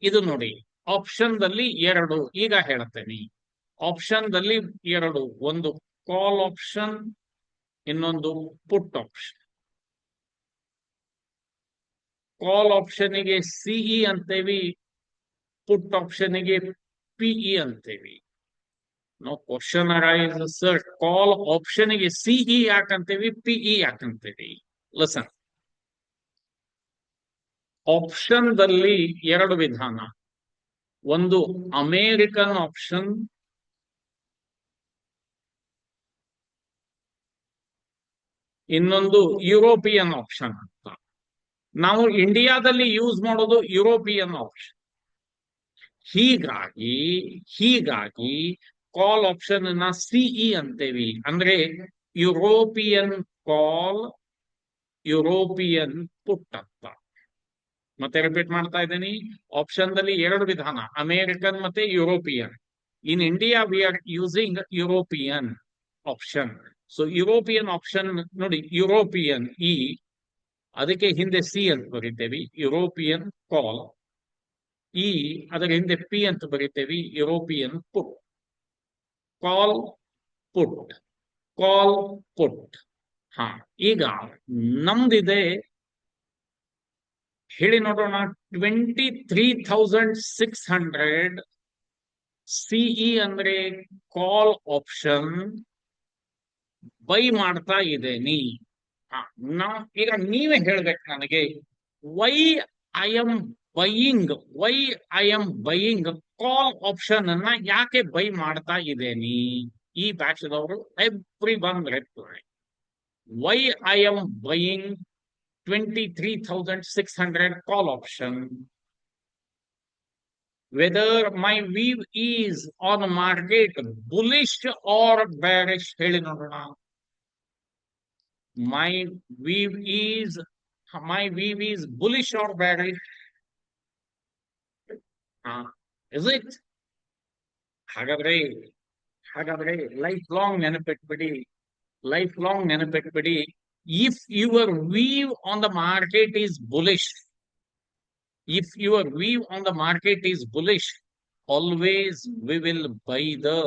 ಇದು ನೋಡಿ, ಆಪ್ಷನ್ ದಲ್ಲಿ 2 ಈಗ ಹೇಳ್ತೇನೆ. ಆಪ್ಷನ್ ದಲ್ಲಿ 2, ಒಂದು ಕಾಲ್ ಆಪ್ಷನ್, ಇನ್ನೊಂದು ಪುಟ್ ಆಪ್ಷನ್. ಕಾಲ್ ಆಪ್ಷನ್ಗೆ ಸಿಇ ಅಂತೇವಿ, ಪುಟ್ ಆಪ್ಷನ್ಗೆ ಪಿಇ ಅಂತೇವಿ. No question arise, sir call ಆಪ್ಷನ್ಗೆ ಸಿಇ ಯಾಕಂತೇವಿ, ಪಿಇ ಯಾಕಂತೇವಿ? ಲಿಸನ್, ಆಪ್ಷನ್ ದಲ್ಲಿ 2 ವಿಧಾನ. ಒಂದು ಅಮೇರಿಕನ್ ಆಪ್ಷನ್, ಇನ್ನೊಂದು ಯುರೋಪಿಯನ್ ಆಪ್ಷನ್ ಅಂತ. ನಾವು ಇಂಡಿಯಾದಲ್ಲಿ ಯೂಸ್ ಮಾಡೋದು ಯುರೋಪಿಯನ್ ಆಪ್ಷನ್. ಹೀಗಾಗಿ ಕಾಲ್ ಆಪ್ಷನ್ ಅನ್ನ ಸಿಇ ಅಂತೇವಿ. ಅಂದ್ರೆ ಯುರೋಪಿಯನ್ ಕಾಲ್, ಯುರೋಪಿಯನ್ ಪುಟ್ ಅಂತ. ಮತ್ತೆ ರಿಪೀಟ್ ಮಾಡ್ತಾ ಇದ್ದೀನಿ, ಆಪ್ಷನ್ ದಲ್ಲಿ 2 ವಿಧಾನ, ಅಮೇರಿಕನ್ ಮತ್ತೆ European. In India we are using European option. So European option ನೋಡಿ, ಯುರೋಪಿಯನ್ ಇ, ಅದಕ್ಕೆ ಹಿಂದೆ ಸಿ ಅಂತ ಬರೀತೇವಿ, ಯುರೋಪಿಯನ್ ಕಾಲ್. ಇ ಅದರ ಹಿಂದೆ ಪಿ ಅಂತ ಬರೀತೇವಿ, ಯುರೋಪಿಯನ್ ಪುಟ್. ಕಾಲ್ ಪುಟ್, ಕಾಲ್ ಪುಟ್. ಈಗ ನಮ್ದಿದೆ, ಹೇಳಿ ನೋಡೋಣ. 23,600 ಸಿಇ ಅಂದ್ರೆ ಕಾಲ್ ಆಪ್ಷನ್ ಬೈ ಮಾಡ್ತಾ ಇದ್ದೇನೆ. ಈಗ ನೀವೇ ಹೇಳ್ಬೇಕು ನನಗೆ, why I am buying call option ಅನ್ನ ಯಾಕೆ ಬೈ ಮಾಡ್ತಾ ಇದ್ದೇನೆ? ಈ ಬ್ಯಾಚ್ದವರು everyone reply, why I am buying 23,600 call option, whether my view is on the market bullish or bearish. ಹೇಳಿ ನೋಡೋಣ. My view is bullish or bearish? Is it? ಹಾಗಾದ್ರೆ life long ನೆನಪಿಟ್ಬಿಡಿ. If your view on the market is bullish, always we will buy the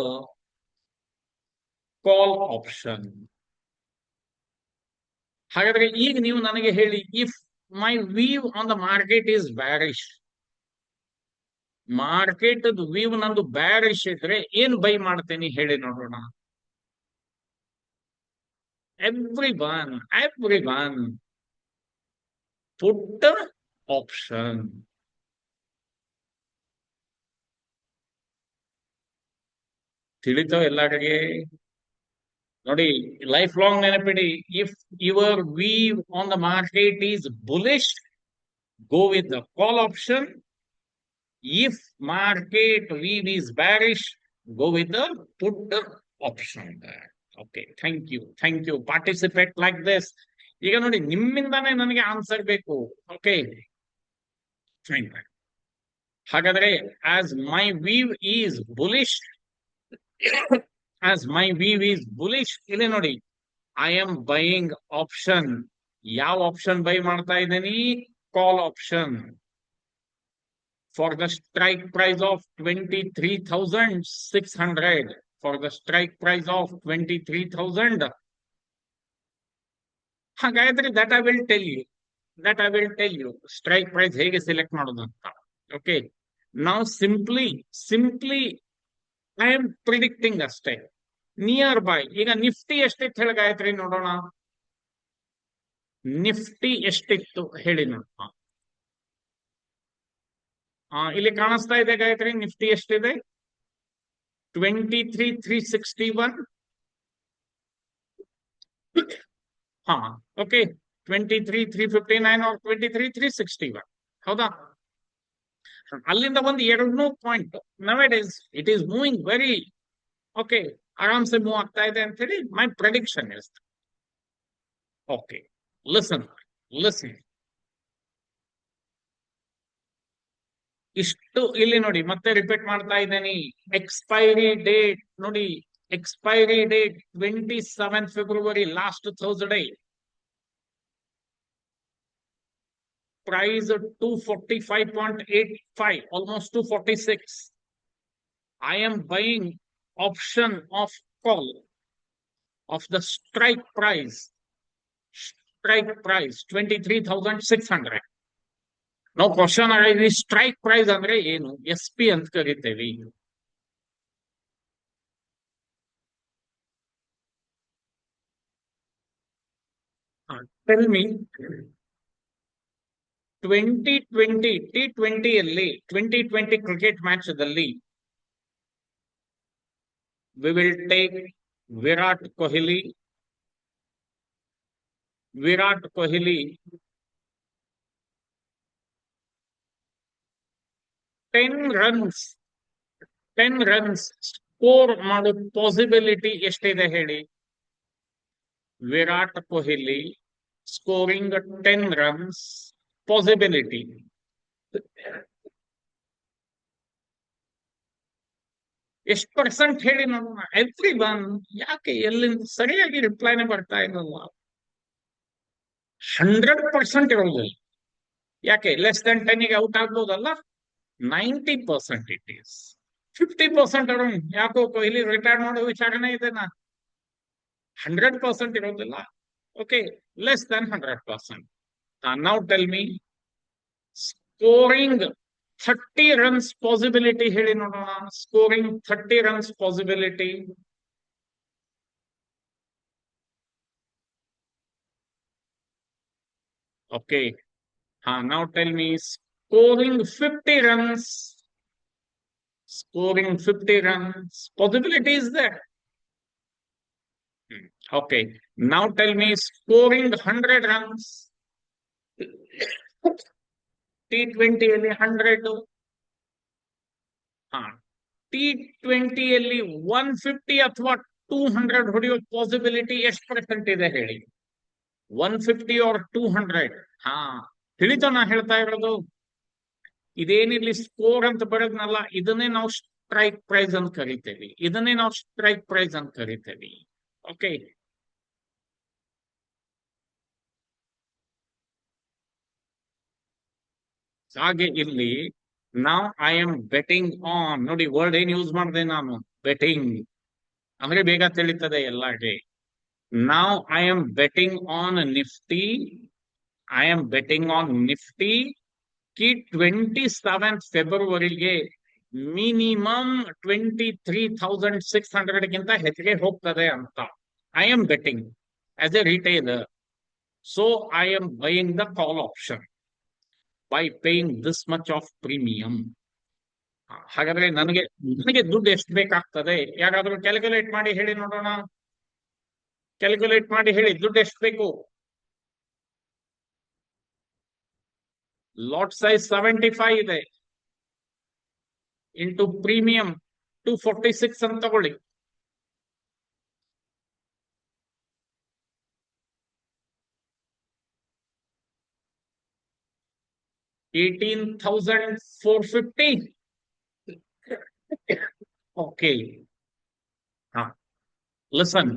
call option. ಹಾಗಾದ್ರೆ ಈಗ ನೀವು ನನಗೆ ಹೇಳಿ, if my view on the market is bearish, market view ನಂದು bearish ಇದ್ರೆ ಏನ್ ಬೈ ಮಾಡ್ತೇನೆ ಹೇಳಿ ನೋಡೋಣ. Everyone, put option. ತಿಳಿತೋ ಎಲ್ಲರಿಗೆ? ನೋಡಿ, ಲೈಫ್ ಲಾಂಗ್ ನೆನಪಿಡಿ. If your view on the market is bullish, go with the call option. If market view is bearish, go with the put option. Okay, thank you participate like this. ಈಗ ನೋಡಿ, ನಿಮ್ಮಿಂದಾನೇ ನನಗೆ answer ಬೇಕು. Okay, fine. ಹಾಗಾದ್ರೆ as my view is bullish, ಇಲ್ಲಿ ನೋಡಿ, I am buying option. ಯಾವ option buy ಮಾಡ್ತಾ ಇದ್ದೀನಿ? Call option for the strike price of 23,600. For the strike price of 23,000. ಹಾಗಾದ್ರೆ that I will tell you strike price ಹೇಗೆ select ಮಾಡೋದು ಅಂತ. Okay, ನಾವು ಸಿಂಪ್ಲಿ ಐ ಆಮ್ ಪ್ರಿಡಿಕ್ಟಿಂಗ್ ಅಷ್ಟೇ. Near by. ಈಗ ನಿಫ್ಟಿ ಎಷ್ಟಿತ್ತು ಹೇಳಿ ಗಾಯತ್ರಿ, ನೋಡೋಣ. ನಿಫ್ಟಿ ಎಷ್ಟಿತ್ತು ಹೇಳಿ ನೋಡೋಣ. ಇಲ್ಲಿ ಕಾಣಿಸ್ತಾ ಇದೆ ಗಾಯತ್ರಿ, ನಿಫ್ಟಿ ಎಷ್ಟಿದೆ? 23,361. ಹಾ, ಓಕೆ, 23,359 or 23,361. ಹೌದಾ? ಅಲ್ಲಿಂದ ಒಂದು 200 point nowadays it is moving very okay, ಆರಾಮ್ಸೆ ಮೂವ್ ಆಗ್ತಾ ಇದೆ ಅಂತ ಹೇಳಿ my prediction is. Okay, listen. ಇಷ್ಟು ಇಲ್ಲಿ ನೋಡಿ, ಮತ್ತೆ ರಿಪೀಟ್ ಮಾಡ್ತಾ ಇದ್ದೇನೆ. ಎಕ್ಸ್ಪೈರಿ ಡೇಟ್ ನೋಡಿ, expiry date 27 February, last Thursday. Price 245.85, almost 246. I am buying option of call of the strike price 23,600. ನಾವು ಕ್ವಶನ್ ಆಗಿದ್ವಿ, ಸ್ಟ್ರೈಕ್ ಪ್ರೈಸ್ ಅಂದ್ರೆ ಏನು? SP ಅಂತ ಕರಿತೇವೆ. ಟೆಲ್ ಮೀ, 2020 T20ಯಲ್ಲಿ 2020 ಕ್ರಿಕೆಟ್ ಮ್ಯಾಚ್ ದಲ್ಲಿ we will take Virat Kohli 10 runs score ಮಾಡೋ possibility ಎಷ್ಟಿದೆ ಹೇಳಿ? Virat Kohli scoring 10 runs possibility ಎಷ್ಟು ಪರ್ಸೆಂಟ್ ಹೇಳಿ ನೋಡೋಣ. Every one. ಯಾಕೆ ಎಲ್ಲಿಂದ ಸರಿಯಾಗಿ ರಿಪ್ಲೈನೇ ಬರ್ತಾ ಇಲ್ಲಲ್ಲ? 100% ಇರೋದಿಲ್ಲ. ಯಾಕೆ? ಲೆಸ್ ದನ್ 10 ಗೆ ಔಟ್ ಆಗ್ಬೋದಲ್ಲ. 90% ಇಟ್ ಈಸ್. 50% ಯಾಕೋ ಕೊಹ್ಲಿ ರಿಟೈರ್ ಮಾಡೋ ವಿಚಾರನೆ ಇದೆನಾ? 100% ಇರೋದಿಲ್ಲ. Okay, less than 100%. Now tell me, scoring 30 runs possibility ಹೇಳಿ ನೋಡೋಣ. Scoring 30 runs possibility. Okay. Now tell me, scoring 50 runs. Scoring 50 runs possibility is there. Okay. Now tell me, scoring 100 runs. T20ಯಲ್ಲಿ 100. T20ಯಲ್ಲಿ 150 ಅಥವಾ 200 ಹೊಡೆಯೋ possibility ಎಷ್ಟು percent ಇದೆ ಹೇಳಿ? 150 or 200. ತಿಳಿತ ನಾ ಹೇಳ್ತಾ ಇರೋದು? ಇದೇನಿರ್ಲಿ, ಸ್ಕೋರ್ ಅಂತ ಬರೋದ್ನಲ್ಲ, ಇದನ್ನೇ ನಾವು ಸ್ಟ್ರೈಕ್ ಪ್ರೈಸ್ ಅಂತ ಕರಿತೇವೆ. ಓಕೆ, ಹಾಗೆ ಇಲ್ಲಿ ನಾವು ಐ ಆಮ್ ಬೆಟ್ಟಿಂಗ್ ಆನ್. ನೋಡಿ, ವರ್ಡ್ ಏನ್ ಯೂಸ್ ಮಾಡಿದೆ ನಾನು? ಬೆಟ್ಟಿಂಗ್ ಅಂದ್ರೆ ಬೇಗ ತಿಳಿತದೆ ಎಲ್ಲಾಗೆ. ನಾವು I am betting on Nifty ಕಿ 27 ಫೆಬ್ರವರಿಗೆ ಮಿನಿಮಮ್ 23,600 ಗಿಂತ ಹೆಚ್ಚಿಗೆ ಹೋಗ್ತದೆ ಅಂತ. I am betting as a retailer. So I am buying the call option by paying this much of premium. ಹಾಗಾದ್ರೆ ನನಗೆ ದುಡ್ಡು ಎಷ್ಟು ಬೇಕಾಗ್ತದೆ? ಯಾರಾದ್ರೂ ಕ್ಯಾಲ್ಕುಲೇಟ್ ಮಾಡಿ ಹೇಳಿ ನೋಡೋಣ. ದುಡ್ಡು ಎಷ್ಟು ಬೇಕು? ಲಾಟ್ ಸೈಜ್ 75 ಇದೆ, ಇಂಟು ಪ್ರೀಮಿಯಂ 246 ಅಂತ ತಗೊಳ್ಳಿ. 18,450. ಓಕೆ, ಹಾ, ಲಿಸನ್,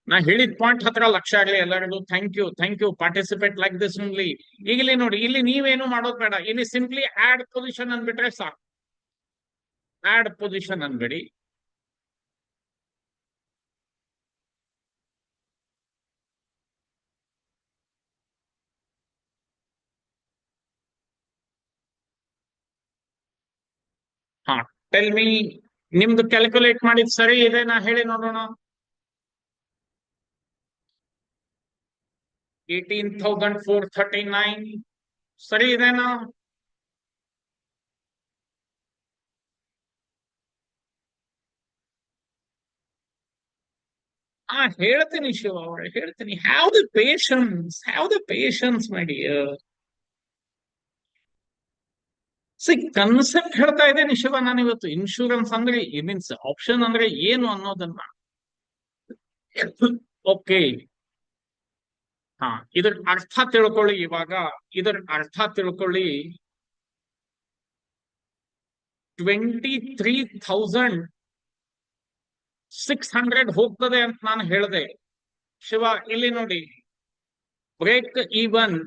ನಾ ಹೇಳಿದ ಪಾಯಿಂಟ್ ಹತ್ರ ಲಕ್ಷ ಆಗ್ಲಿ ಎಲ್ಲರಿಗೂ. Thank you participate like this only. ಈಗ ಇಲ್ಲಿ ನೋಡಿ, ಇಲ್ಲಿ ನೀವೇನು ಮಾಡೋದು ಬೇಡ, ಇಲ್ಲಿ ಸಿಂಪ್ಲಿ ಆಡ್ ಪೊಸಿಷನ್ ಅಂದ್ಬಿಟ್ರೆ ಸಾಕು. ಆಡ್ ಪೊಸಿಷನ್ ಅನ್ಬೇಡಿ. ಹಾ, ಟೆಲ್ ಮೀ, ನಿಮ್ದು ಕ್ಯಾಲ್ಕುಲೇಟ್ ಮಾಡಿದ್ ಸರಿ ಇದೆ, ನಾ ಹೇಳಿ ನೋಡೋಣ. 18,439 ಸರಿ ಇದೆನಾ? ಹಾ, ಹೇಳ್ತೀನಿ ಶಿವ ಅವರೇ, ಹೇಳ್ತೀನಿ. Have the patience my dear. C, concept ಹೇಳ್ತಾ ಇದ್ದೇನೆ ಶಿವ ನಾನು ಇವತ್ತು. ಇನ್ಶೂರೆನ್ಸ್ ಅಂದ್ರೆ ಮೀನ್ಸ್ ಆಪ್ಷನ್ ಅಂದ್ರೆ ಏನು ಅನ್ನೋದನ್ನ. ಓಕೆ, ಹಾ, ಇದ್ರ ಅರ್ಥ ತಿಳ್ಕೊಳ್ಳಿ ಇವಾಗ. ಇದರ ಅರ್ಥ ತಿಳ್ಕೊಳ್ಳಿ. 23,600 ಹೋಗ್ತದೆ ಅಂತ ನಾನು ಹೇಳಿದೆ ಶಿವ. ಇಲ್ಲಿ ನೋಡಿ, ಬ್ರೇಕ್ ಈವನ್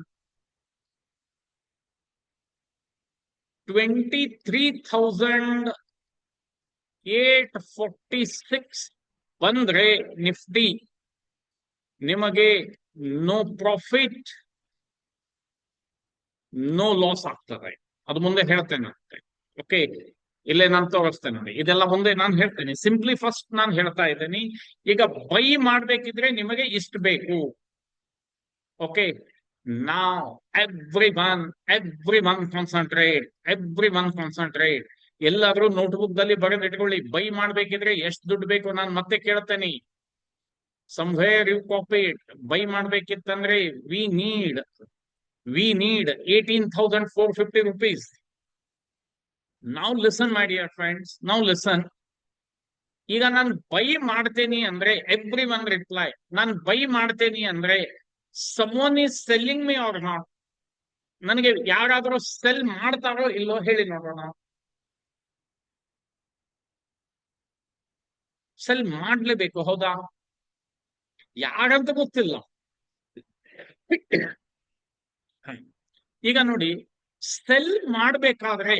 23,846 ಬಂದ್ರೆ ನಿಫ್ಟಿ ನಿಮಗೆ ನೋ ಪ್ರಾಫಿಟ್ ನೋ ಲಾಸ್ ಆಗ್ತದೆ. ಅದು ಮುಂದೆ ಹೇಳ್ತೇನೆ. ಓಕೆ, ಇಲ್ಲೇ ನಾನು ತೋರಿಸ್ತೇನೆ ನೋಡಿ. ಇದೆಲ್ಲ ಮುಂದೆ ನಾನು ಹೇಳ್ತೇನೆ. ಸಿಂಪ್ಲಿ ಫಸ್ಟ್ ನಾನು ಹೇಳ್ತಾ ಇದ್ದೇನೆ, ಈಗ ಬೈ ಮಾಡ್ಬೇಕಿದ್ರೆ ನಿಮಗೆ ಇಷ್ಟು ಬೇಕು. ಓಕೆ, ನಾವು ಎವ್ರಿ ಒನ್ ಕಾನ್ಸಂಟ್ರೇಟ್. ಎಲ್ಲಾದ್ರೂ ನೋಟ್ಬುಕ್ ದಲ್ಲಿ ಬರೆದು ಇಟ್ಕೊಳ್ಳಿ. ಬೈ ಮಾಡ್ಬೇಕಿದ್ರೆ ಎಷ್ಟು ದುಡ್ಡು ಬೇಕು ನಾನು ಮತ್ತೆ ಕೇಳ್ತೇನೆ. somewhere you copy it. Buy ಮಾಡ್ಬೇಕಿತ್ತಂದ್ರೆ we need 18,450 rupees. Now listen my dear friends, now listen. ಈಗ ನಾನು ಬೈ ಮಾಡ್ತೇನೆ ಅಂದ್ರೆ ಎವ್ರಿ ಒನ್ ರಿಪ್ಲೈ. ನಾನು ಬೈ ಮಾಡ್ತೇನೆ ಅಂದ್ರೆ someone is selling me or not. ನನಗೆ ಯಾರಾದ್ರೂ ಸೆಲ್ ಮಾಡ್ತಾರೋ ಇಲ್ಲೋ ಹೇಳಿ ನೋಡೋಣ. ಸೆಲ್ ಮಾಡ್ಲೇಬೇಕು, ಹೌದಾ? ಯಾರಂತ ಗೊತ್ತಿಲ್ಲ. ಈಗ ನೋಡಿ, ಸೆಲ್ ಮಾಡ್ಬೇಕಾದ್ರೆ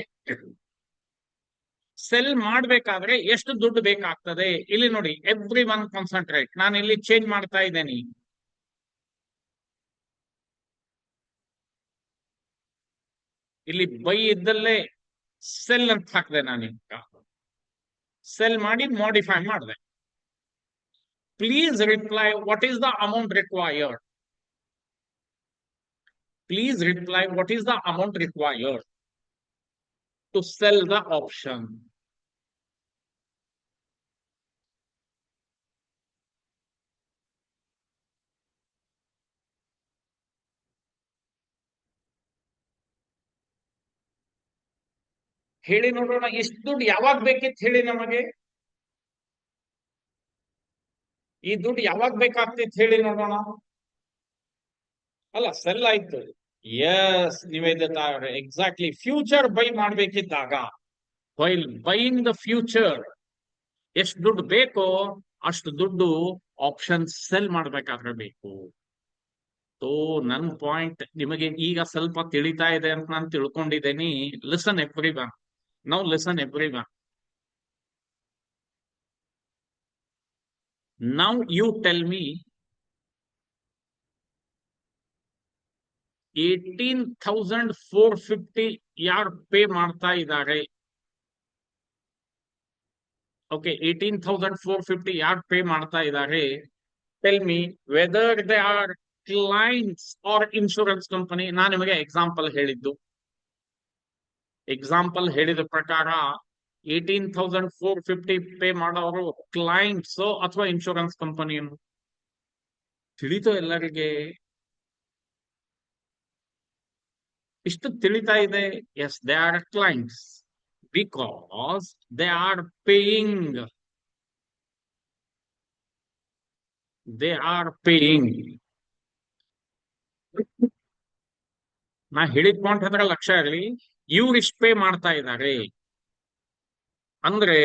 ಎಷ್ಟು ದುಡ್ಡು ಬೇಕಾಗ್ತದೆ ಇಲ್ಲಿ ನೋಡಿ. Every one concentrate. ನಾನು ಇಲ್ಲಿ ಚೇಂಜ್ ಮಾಡ್ತಾ ಇದ್ದೇನೆ. ಇಲ್ಲಿ ಬೈ ಇದ್ದಲ್ಲೇ ಸೆಲ್ ಅಂತ ಹಾಕಿದೆ ನಾನೀಗ. ಸೆಲ್ ಮಾಡಿ ಮಾಡಿಫೈ ಮಾಡಿದೆ. Please reply, what is the amount required? Please reply, what is the amount required to sell the option? ಹೇಳಿ ನೋಡೋಣ. ಇಷ್ಟು ದುಡ್ಡು ಯಾವಾಗ ಬೇಕಿತ್ತು ಹೇಳಿ ನಮಗೆ? ಈ ದುಡ್ಡು ಯಾವಾಗ ಬೇಕಾಗ್ತಿತ್ತು ಹೇಳಿ ನೋಡೋಣ. ಅಲ್ಲ, ಸೆಲ್ ಆಯ್ತು. ಎಸ್, ನಿವೇದಿತ ಅವರೇ, ಎಕ್ಸಾಕ್ಟ್ಲಿ. ಫ್ಯೂಚರ್ ಬೈ ಮಾಡ್ಬೇಕಿದ್ದಾಗ, ವೈಲ್ ಬೈಯಿಂಗ್ ದ ಫ್ಯೂಚರ್, ಎಷ್ಟು ದುಡ್ಡು ಬೇಕೋ ಅಷ್ಟು ದುಡ್ಡು ಆಪ್ಷನ್ ಸೆಲ್ ಮಾಡ್ಬೇಕಾದ್ರೆ ಬೇಕು. ಸೊ ನನ್ ಪಾಯಿಂಟ್ ನಿಮಗೆ ಈಗ ಸ್ವಲ್ಪ ತಿಳಿತಾ ಇದೆ ಅಂತ ನಾನು ತಿಳ್ಕೊಂಡಿದ್ದೇನೆ. Listen everyone, now listen everyone. Now you tell me, 18,450 ಯಾರು ಪೇ ಮಾಡ್ತಾ ಇದ್ದಾರೆ? ಓಕೆ, 18,450 ಯಾರು ಪೇ ಮಾಡ್ತಾ ಇದ್ದಾರೆ? Tell me whether they are clients or insurance company. ನಾನು ನಿಮಗೆ ಎಕ್ಸಾಂಪಲ್ ಹೇಳಿದ ಪ್ರಕಾರ 18,450 ಪೇ ಮಾಡೋರು ಕ್ಲೈಂಟ್ಸ್ ಅಥವಾ ಇನ್ಶೂರೆನ್ಸ್ ಕಂಪನಿ ತಿಳಿತು ಎಲ್ಲರಿಗೆ? ಇಷ್ಟು ತಿಳಿತಾ ಇದೆ? Yes, they are clients because they are paying. ನಾ ಹೇಳಿದ ಪಾಯಿಂಟ್ ಹತ್ರ ಲಕ್ಷ್ಯ ಇರಲಿ. ಇವ್ರು ಇಷ್ಟು ಪೇ ಮಾಡ್ತಾ ಇದ್ದಾರೆ ಅಂದ್ರೆ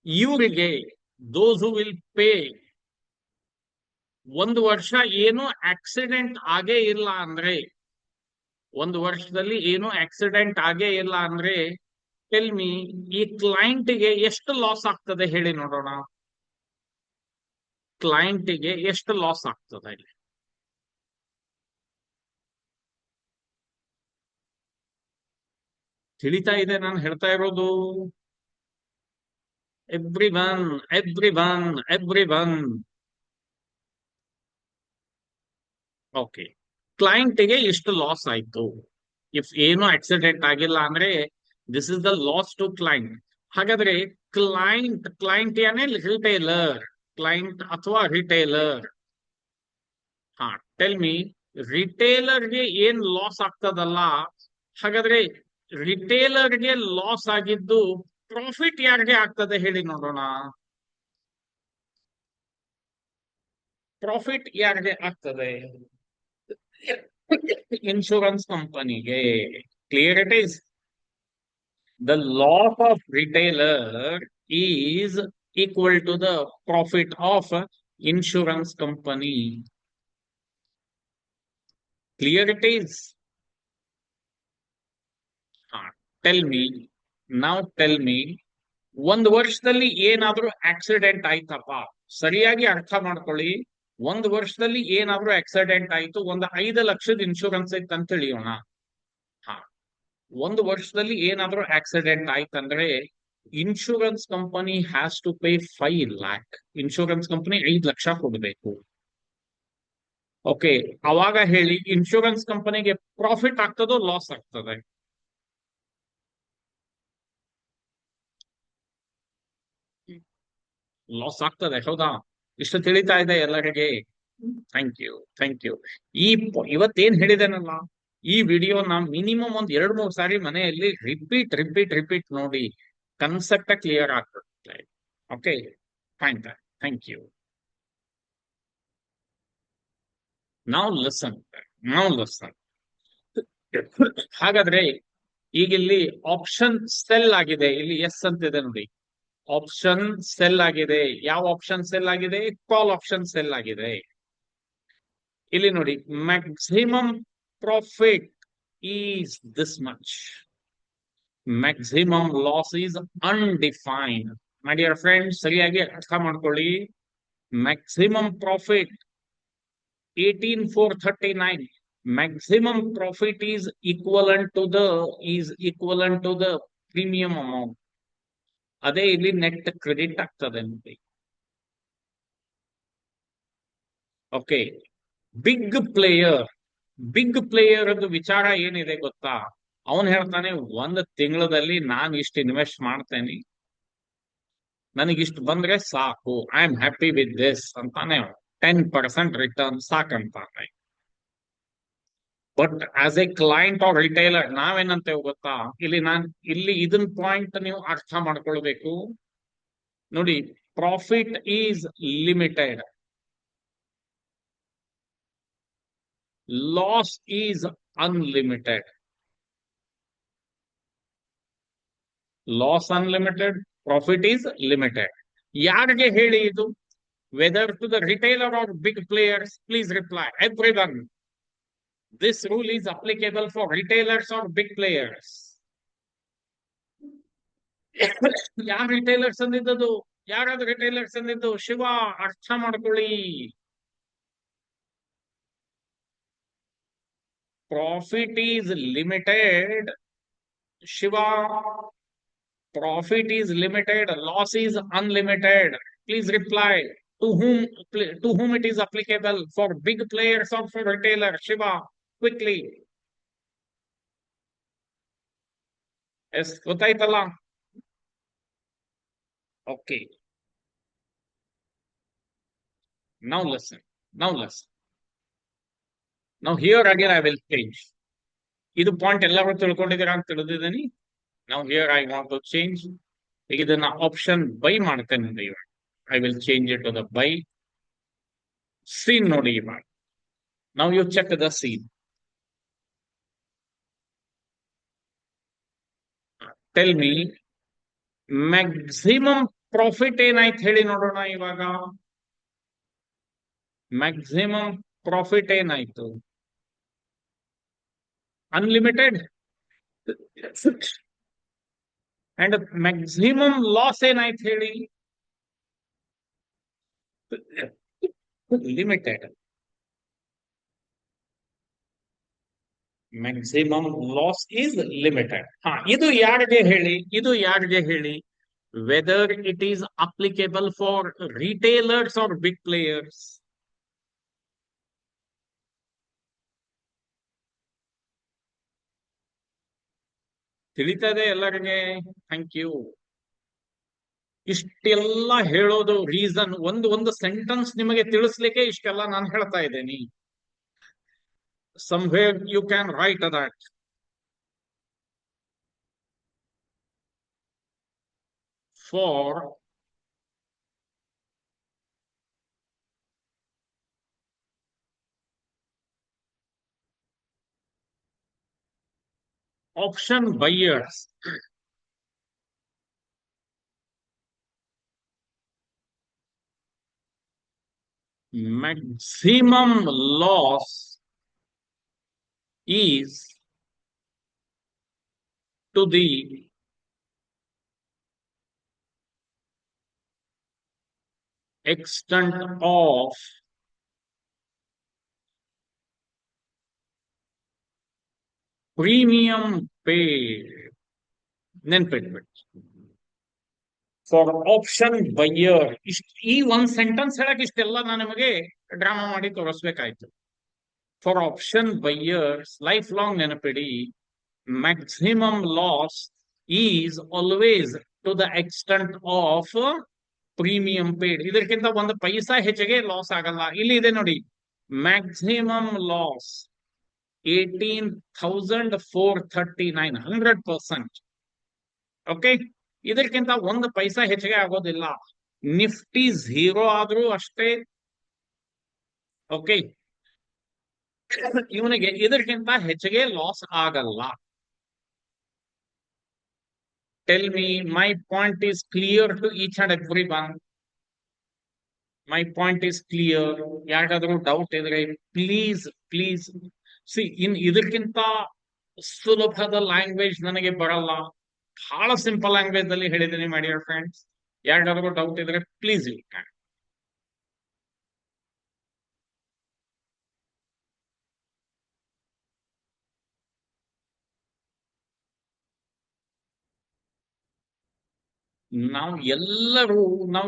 ಇವರಿಗೆ ದೋಸ್ ಹೂ ವಿಲ್ ಪೇ, ಒಂದು ವರ್ಷ ಏನು ಆಕ್ಸಿಡೆಂಟ್ ಆಗೇ ಇಲ್ಲ ಅಂದ್ರೆ, ಒಂದು ವರ್ಷದಲ್ಲಿ ಏನು ಆಕ್ಸಿಡೆಂಟ್ ಆಗೇ ಇಲ್ಲ ಅಂದ್ರೆ ಟೆಲ್ ಮಿ, ಈ ಕ್ಲೈಂಟ್ಗೆ ಎಷ್ಟು ಲಾಸ್ ಆಗ್ತದೆ ಹೇಳಿ ನೋಡೋಣ. ಕ್ಲೈಂಟ್ಗೆ ಎಷ್ಟು ಲಾಸ್ ಆಗ್ತದೆ ಇಲ್ಲಿ? ತಿಳಿತಾ ಇದೆ ನಾನು ಹೇಳ್ತಾ ಇರೋದು? Every one. ಓಕೆ, ಕ್ಲೈಂಟ್ಗೆ ಇಷ್ಟು ಲಾಸ್ ಆಯ್ತು. ಇಫ್ ಏನು ಆಕ್ಸಿಡೆಂಟ್ ಆಗಿಲ್ಲ ಅಂದ್ರೆ this is the loss to client. ಹಾಗಾದ್ರೆ ಕ್ಲೈಂಟ್ ಯಾನೇ ರಿಟೇಲರ್, ಕ್ಲೈಂಟ್ ಅಥವಾ ರಿಟೇಲರ್? ಹಾ, ಟೆಲ್ ಮಿ, ರಿಟೇಲರ್ಗೆ ಏನ್ ಲಾಸ್ ಆಗ್ತದಲ್ಲ, ಹಾಗಾದ್ರೆ ರಿಟೇಲರ್ಗೆ ಲಾಸ್ ಆಗಿದ್ದು ಪ್ರಾಫಿಟ್ ಯಾರಿಗೆ ಆಗ್ತದೆ ಹೇಳಿ ನೋಡೋಣ. ಪ್ರಾಫಿಟ್ ಯಾರಿಗೆ ಆಗ್ತದೆ? ಇನ್ಶೂರೆನ್ಸ್ ಕಂಪನಿಗೆ. Clear it is. The loss of retailer is equal to the profit of insurance company. Clear it is. Tell me, now tell me, ಒಂದು ವರ್ಷದಲ್ಲಿ ಏನಾದ್ರೂ ಆಕ್ಸಿಡೆಂಟ್ ಆಯ್ತಪ್ಪ, ಸರಿಯಾಗಿ ಅರ್ಥ ಮಾಡ್ಕೊಳ್ಳಿ. ಒಂದು ವರ್ಷದಲ್ಲಿ ಏನಾದ್ರೂ ಆಕ್ಸಿಡೆಂಟ್ ಆಯ್ತು, ಒಂದು 5 ಲಕ್ಷದ ಇನ್ಶೂರೆನ್ಸ್ ಐತೆ ಅಂತ ತಿಳಿಯೋಣ. ಹಾ, ಒಂದು ವರ್ಷದಲ್ಲಿ ಏನಾದ್ರೂ ಆಕ್ಸಿಡೆಂಟ್ ಆಯ್ತಂದ್ರೆ insurance company has to pay 5 lakh. Insurance company 5 ಲಕ್ಷ ಕೊಡಬೇಕು. ಓಕೆ, ಅವಾಗ ಹೇಳಿ, ಇನ್ಶೂರೆನ್ಸ್ ಕಂಪನಿಗೆ ಪ್ರಾಫಿಟ್ ಆಗ್ತದೋ ಲಾಸ್ ಆಗ್ತದೆ? ಲಾಸ್ ಆಗ್ತದೆ, ಹೌದಾ? ಇಷ್ಟು ತಿಳಿತಾ ಇದೆ ಎಲ್ಲರಿಗೆ? Thank you. ಇವತ್ತೇನ್ ಹೇಳಿದೇನಲ್ಲ, ಈ ವಿಡಿಯೋ ನಾವು ಮಿನಿಮಮ್ ಒಂದ್ 2-3 ಸಾರಿ ಮನೆಯಲ್ಲಿ ರಿಪೀಟ್ ನೋಡಿ ಕನ್ಸೆಪ್ಟ್ ಕ್ಲಿಯರ್ ಆಗ್ತದೆ. Okay, fine. Thank you. ನಾವು ಲಿಸನ್. ಹಾಗಾದ್ರೆ ಈಗ ಇಲ್ಲಿ ಆಪ್ಷನ್ ಸೆಲ್ ಆಗಿದೆ, ಇಲ್ಲಿ ಎಸ್ ಅಂತಿದೆ ನೋಡಿ. ಆಪ್ಷನ್ ಸೆಲ್ ಆಗಿದೆ. ಯಾವ ಆಪ್ಷನ್ ಸೆಲ್ ಆಗಿದೆ? ಕಾಲ್ ಆಪ್ಷನ್ ಸೆಲ್ ಆಗಿದೆ. ಇಲ್ಲಿ ನೋಡಿ, maximum profit is this much, maximum loss is undefined. My dear friends, ಸರಿಯಾಗಿ ಅರ್ಥ ಮಾಡ್ಕೊಳ್ಳಿ. Maximum profit 18,439. maximum profit is equivalent to the premium amount. ಅದೇ ಇಲ್ಲಿ ನೆಟ್ ಕ್ರೆಡಿಟ್ ಆಗ್ತದೆ ನೋಡಿ. ಓಕೆ, ಬಿಗ್ ಪ್ಲೇಯರ್ ಅದು ವಿಚಾರ ಏನಿದೆ ಗೊತ್ತಾ? ಅವನ್ ಹೇಳ್ತಾನೆ, 1 ತಿಂಗಳಲ್ಲಿ ನಾನು ಇಷ್ಟು ಇನ್ವೆಸ್ಟ್ ಮಾಡ್ತೇನೆ, ನನಗಿಷ್ಟು ಬಂದ್ರೆ ಸಾಕು, I am happy with this ಅಂತಾನೆ. 10% ರಿಟರ್ನ್ ಸಾಕಂತಾನೆ. But as a client or retailer ನಾವೇನಂತೇವೆ ಗೊತ್ತಾ? ಇಲ್ಲಿ ಇದನ್ ಪಾಯಿಂಟ್ ನೀವು ಅರ್ಥ ಮಾಡ್ಕೊಳ್ಬೇಕು ನೋಡಿ. Profit is limited, loss is unlimited. Loss unlimited, profit is limited. ಯಾರಿಗೆ ಹೇಳಿ ಇದು? Whether to the retailer or big players? Please reply everyone. This rule is applicable for retailers or big players. ಯಾರು retailers ಅಂದಿದ್ದು? ಯಾರಾದ್ರೂ retailers ಅಂದಿದ್ದು? Shiva, ಅರ್ಥ ಮಾಡ್ಕೊಳ್ಳಿ. Profit is limited. Shiva, profit is limited, loss is unlimited. Please reply to whom it is applicable, for big players or for retailers? Shiva, quickly. Yes, ಗೊತ್ತಾಯ್ತಲ್ಲ? Okay. Now listen. Now here again I will change. ಇದು point ಎಲ್ಲರೂ ತಿಳ್ಕೊಂಡಿದ್ದೀರಾ ಅಂತ ತಿಳಿದಿದ್ದೀನಿ. Now here I want to change. ಇದನ್ನ option by ಮಾಡ್ತೇನೆ ನೋಡಿ. I will change it to the buy. Scene ನೋಡಿ ಇವಾಗ. Now you check the scene. Tell me maximum profit ಏನಾಯ್ತು ಹೇಳಿ ನೋಡೋಣ ಇವಾಗ. ಮ್ಯಾಕ್ಸಿಮಮ್ ಪ್ರಾಫಿಟ್ ಏನಾಯ್ತು? ಅನ್ಲಿಮಿಟೆಡ್. ಅಂಡ್ ಮ್ಯಾಕ್ಸಿಮಮ್ ಲಾಸ್ ಏನಾಯ್ತು ಹೇಳಿ? Limited. Maximum loss is limited. ಇದು ಯಾರಿಗೆ ಹೇಳಿ? ಇದು ಯಾರಿಗೆ ಹೇಳಿ? Whether it is applicable for retailers or big players. ತಿಳಿತದೆ ಎಲ್ಲರಿಗೆ? Thank you. ಇಷ್ಟೆಲ್ಲ ಹೇಳೋದು ರೀಸನ್, ಒಂದು ಒಂದು ಸೆಂಟೆನ್ಸ್ ನಿಮಗೆ ತಿಳಿಸ್ಲಿಕ್ಕೆ ಇಷ್ಟೆಲ್ಲ ನಾನು ಹೇಳ್ತಾ ಇದ್ದೇನೆ. somewhere you can write that. For option buyers, maximum loss is to the extent of premium paid. ನೆನ್ಪಿಟ್ಬಿಟ್ಟು ಫಾರ್ ಆಪ್ಷನ್ ಬೈಯರ್. ಈ ಒಂದ್ ಸೆಂಟೆನ್ಸ್ ಹೇಳಕ್ ಇಷ್ಟೆಲ್ಲ ನಾನು ನಿಮಗೆ ಡ್ರಾಮಾ ಮಾಡಿ ತೋರಿಸ್ಬೇಕಾಯ್ತು. For option buyers life long ನೆನಪಿಡಿ, maximum loss is always to the extent of premium paid. ಇದಕ್ಕಿಂತ ಒಂದು ಪೈಸಾ ಹೆಚ್ಚಿಗೆ ಲಾಸ್ ಆಗಲ್ಲ. ಇಲ್ಲಿ ಇದೆ ನೋಡಿ, ಮ್ಯಾಕ್ಸಿಮಮ್ ಲಾಸ್ 18,439, 100%. ಓಕೆ, ಇದಕ್ಕಿಂತ ಒಂದು ಪೈಸಾ ಹೆಚ್ಚಿಗೆ ಆಗೋದಿಲ್ಲ. ನಿಫ್ಟಿ 0 ಆದ್ರೂ ಅಷ್ಟೇ. ಓಕೆ, ಇವನಿಗೆ ಇದಕ್ಕಿಂತ ಹೆಚ್ಚಿಗೆ ಲಾಸ್ ಆಗಲ್ಲ. Tell me my point is clear to each and every one. My point is clear. ಯಾರಿಗಾದ್ರೂ ಡೌಟ್ ಇದ್ರೆ ಪ್ಲೀಸ್ ಪ್ಲೀಸ್ ಸಿ, ಇದಕ್ಕಿಂತ ಸುಲಭದ ಲ್ಯಾಂಗ್ವೇಜ್ ನನಗೆ ಬರಲ್ಲ. ಬಹಳ ಸಿಂಪಲ್ ಲ್ಯಾಂಗ್ವೇಜ್ ಅಲ್ಲಿ ಹೇಳಿದ್ದೀನಿ ಮೈ ಡಿಯರ್ ಫ್ರೆಂಡ್ಸ್. ಯಾರಿಗಾದ್ರೂ ಡೌಟ್ ಇದ್ರೆ ಪ್ಲೀಸ್ ಯು ಕ್ಯಾನ್. ನಾವು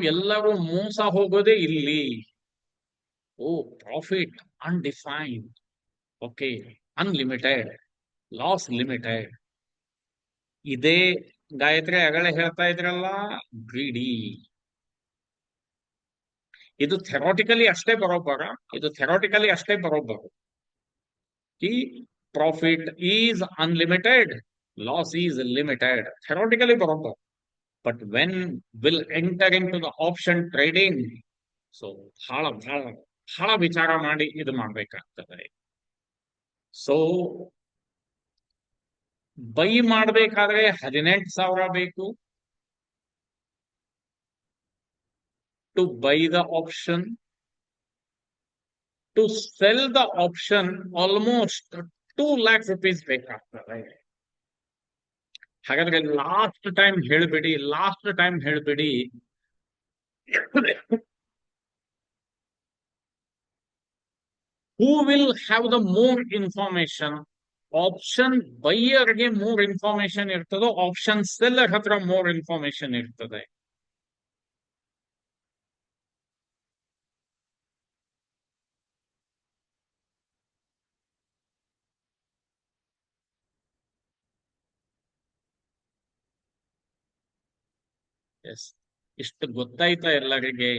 ಎಲ್ಲರೂ ಮೋಸ ಹೋಗೋದೇ ಇಲ್ಲಿ. ಓ, profit undefined, okay, unlimited, loss limited. ಇದೇ ಗಾಯತ್ರಿ ಆಗಲೇ ಹೇಳ್ತಾ ಇದ್ರಲ್ಲ, ಗ್ರೀಡಿ. ಇದು ಥೆರಾಟಿಕಲಿ ಅಷ್ಟೇ ಬರೋಬ್ಬರ. ಇದು ಥೆರಾಟಿಕಲಿ ಅಷ್ಟೇ ಬರೋಬ್ಬರ. ಈ profit is unlimited, loss is limited, theoretically ಬರೋಬ್ಬರ. But when will enter into the option trading, so ಬಹಳ ಬಹಳ ಬಹಳ ವಿಚಾರ ಮಾಡಿ ಇದು ಮಾಡ್ಬೇಕಾಗ್ತದೆ. ಸೊ ಬೈ ಮಾಡ್ಬೇಕಾದ್ರೆ 18,000 ಬೇಕು to buy the option. To sell the option almost 2 lakhs rupees ಬೇಕಾಗ್ತದೆ. ಹಾಗಾದ್ರೆ ಲಾಸ್ಟ್ ಟೈಮ್ ಹೇಳ್ಬಿಡಿ who will have the more information. Option ಬೈಯರ್ಗೆ ಮೋರ್ ಇನ್ಫಾರ್ಮೇಶನ್ ಇರ್ತದೋ, ಆಪ್ಷನ್ ಸೆಲ್ಲರ್ ಹತ್ರ ಮೋರ್ ಇನ್ಫಾರ್ಮೇಶನ್ ಇರ್ತದೆ? ಎಸ್, ಇಷ್ಟು ಗೊತ್ತಾಯ್ತಾ ಎಲ್ಲರಿಗೆ?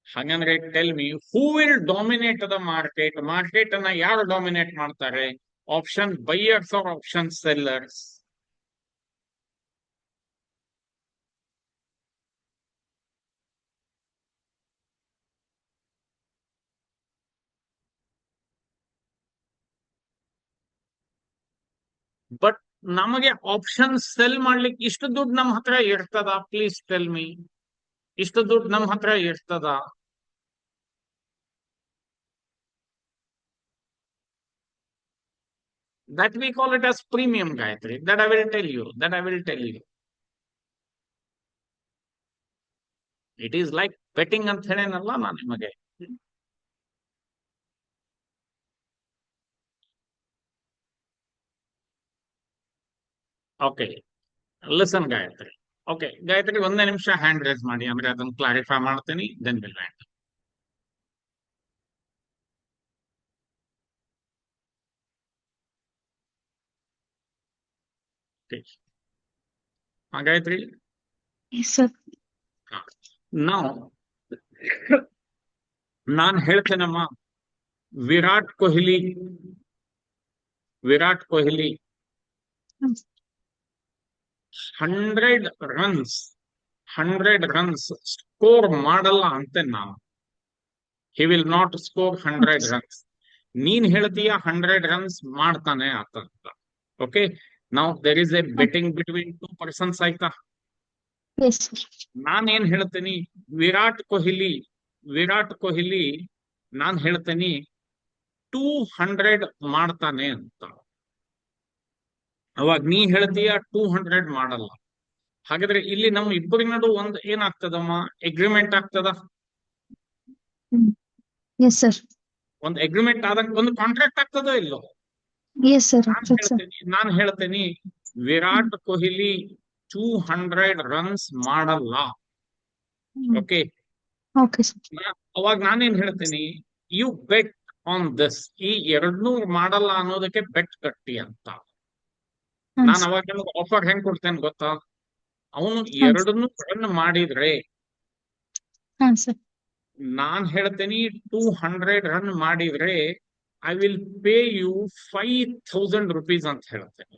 ಹಾಗಂದ್ರೆ tell me, who will dominate the market? Market ಅನ್ನ ಯಾರು ಡಾಮಿನೇಟ್ ಮಾಡ್ತಾರೆ? Option buyers or option sellers? But ನಮಗೆ ಆಪ್ಷನ್ ಸೆಲ್ ಮಾಡ್ಲಿಕ್ಕೆ ಇಷ್ಟು ದುಡ್ಡು ನಮ್ಮ ಹತ್ರ ಇರ್ತದ? Please tell me. ಇಷ್ಟು ದುಡ್ಡು ನಮ್ಮ ಹತ್ರ ಇರ್ತದ? That we call it as premium, Gayatri. That I will tell you. That I will tell you. It is like betting ಅಂತ ಹೇಳೇನಲ್ಲ ನಾನು ನಿಮಗೆ. Okay, listen Gayatri. Okay Gayatri, ಒಂದೇ ನಿಮಿಷ ಹ್ಯಾಂಡ್ ರೇಸ್ ಮಾಡಿ, ಅಂದ್ರೆ ಅದನ್ನ ಕ್ಲಾರಿಫೈ ಮಾಡ್ತೀನಿ, ದೆನ್ ವಿಲ್ ವ್ಯಾಂಡ್. ಗಾಯತ್ರಿ, ನಾವು ನಾನ್ ಹೇಳ್ತೇನಮ್ಮ, ವಿರಾಟ್ ಕೊಹ್ಲಿ 100 ರನ್ಸ್ ಸ್ಕೋರ್ ಮಾಡಲ್ಲ ಅಂತೆ ನಾನು. He will not score 100 runs. ನೀನ್ ಹೇಳ್ತೀಯ 100 ರನ್ಸ್ ಮಾಡ್ತಾನೆ ಅಂತ. ಓಕೆ, ನಾವು there is a betting between 2 persons, ಆಯ್ತಾ? ನಾನೇನ್ ಹೇಳ್ತೀನಿ, ವಿರಾಟ್ ಕೊಹ್ಲಿ ನಾನ್ ಹೇಳ್ತೀನಿ 200 ಮಾಡ್ತಾನೆ ಅಂತ. ಅವಾಗ ನೀ ಹೇಳ್ತೀಯ 200 ಮಾಡಲ್ಲ. ಹಾಗಾದ್ರೆ ಇಲ್ಲಿ ನಮ್ಮ ಇಬ್ಬರಿ ನಡು ಒಂದ್ ಏನಾಗ್ತದಮ್ಮ, ಅಗ್ರಿಮೆಂಟ್ ಆಗ್ತದ? ಒಂದು ಅಗ್ರಿಮೆಂಟ್ ಆದಂಗ ಒಂದು ಕಾಂಟ್ರಾಕ್ಟ್ ಆಗ್ತದೋ ಇಲ್ಲೋ? ನಾನು ಹೇಳ್ತೀನಿ ವಿರಾಟ್ ಕೊಹ್ಲಿ 200 ರನ್ಸ್ ಮಾಡಲ್ಲ. ಓಕೆ, ಅವಾಗ ನಾನೇನ್ ಹೇಳ್ತೀನಿ, ಯು ಬೆಟ್ ಆನ್ ದಿಸ್. ಈ 200 ಮಾಡಲ್ಲ ಅನ್ನೋದಕ್ಕೆ ಬೆಟ್ ಕಟ್ಟಿ ಅಂತ. ನಾನು ಅವಾಗ ಆಫರ್ ಹೆಂಗ್ ಕೊಡ್ತೇನೆ ಗೊತ್ತಾ? ಅವನು 200 ರನ್ ಮಾಡಿದ್ರೆ ನಾನ್ ಹೇಳ್ತೇನೆ 200 ರನ್ ಮಾಡಿದ್ರೆ I will pay you 5000 rupees ಅಂತ ಹೇಳ್ತೇನೆ.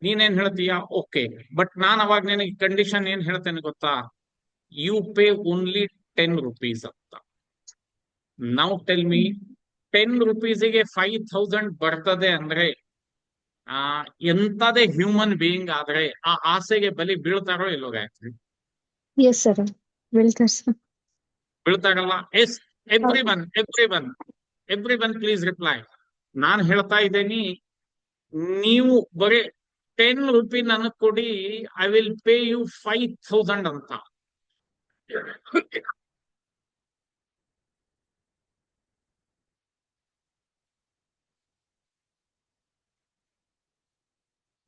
ನೀನೇನ್ ಹೇಳ್ತೀಯ? ಓಕೆ, ಬಟ್ ನಾನ್ ಅವಾಗ ನಿನಗೆ ಕಂಡೀಷನ್ ಏನ್ ಹೇಳ್ತೇನೆ ಗೊತ್ತಾ? ಯು ಪೇ ಓನ್ಲಿ 10 rupees ಅಂತ. ನೌ ಟೆಲ್ ಮೀ, 10 rupeesಗೆ 5000 ಬರ್ತದೆ ಅಂದ್ರೆ ಎಂತದೇ ಹ್ಯೂಮನ್ ಬೀಯಿಂಗ್ ಆದ್ರೆ ಆ ಆಸೆಗೆ ಬಲಿ ಬೀಳ್ತಾರೋ ಇಲ್ಲೋ ಗಾಯತ್ರಿ? ಬೀಳ್ತಾರಲ್ಲ? Yes, every one please reply. ನಾನ್ ಹೇಳ್ತಾ ಇದ್ದೇನಿ, ನೀವು ಬರೀ 10 ರೂಪಿ ನನಗ್ ಕೊಡಿ, ಐ ವಿಲ್ ಪೇ ಯು 5000 ಅಂತ.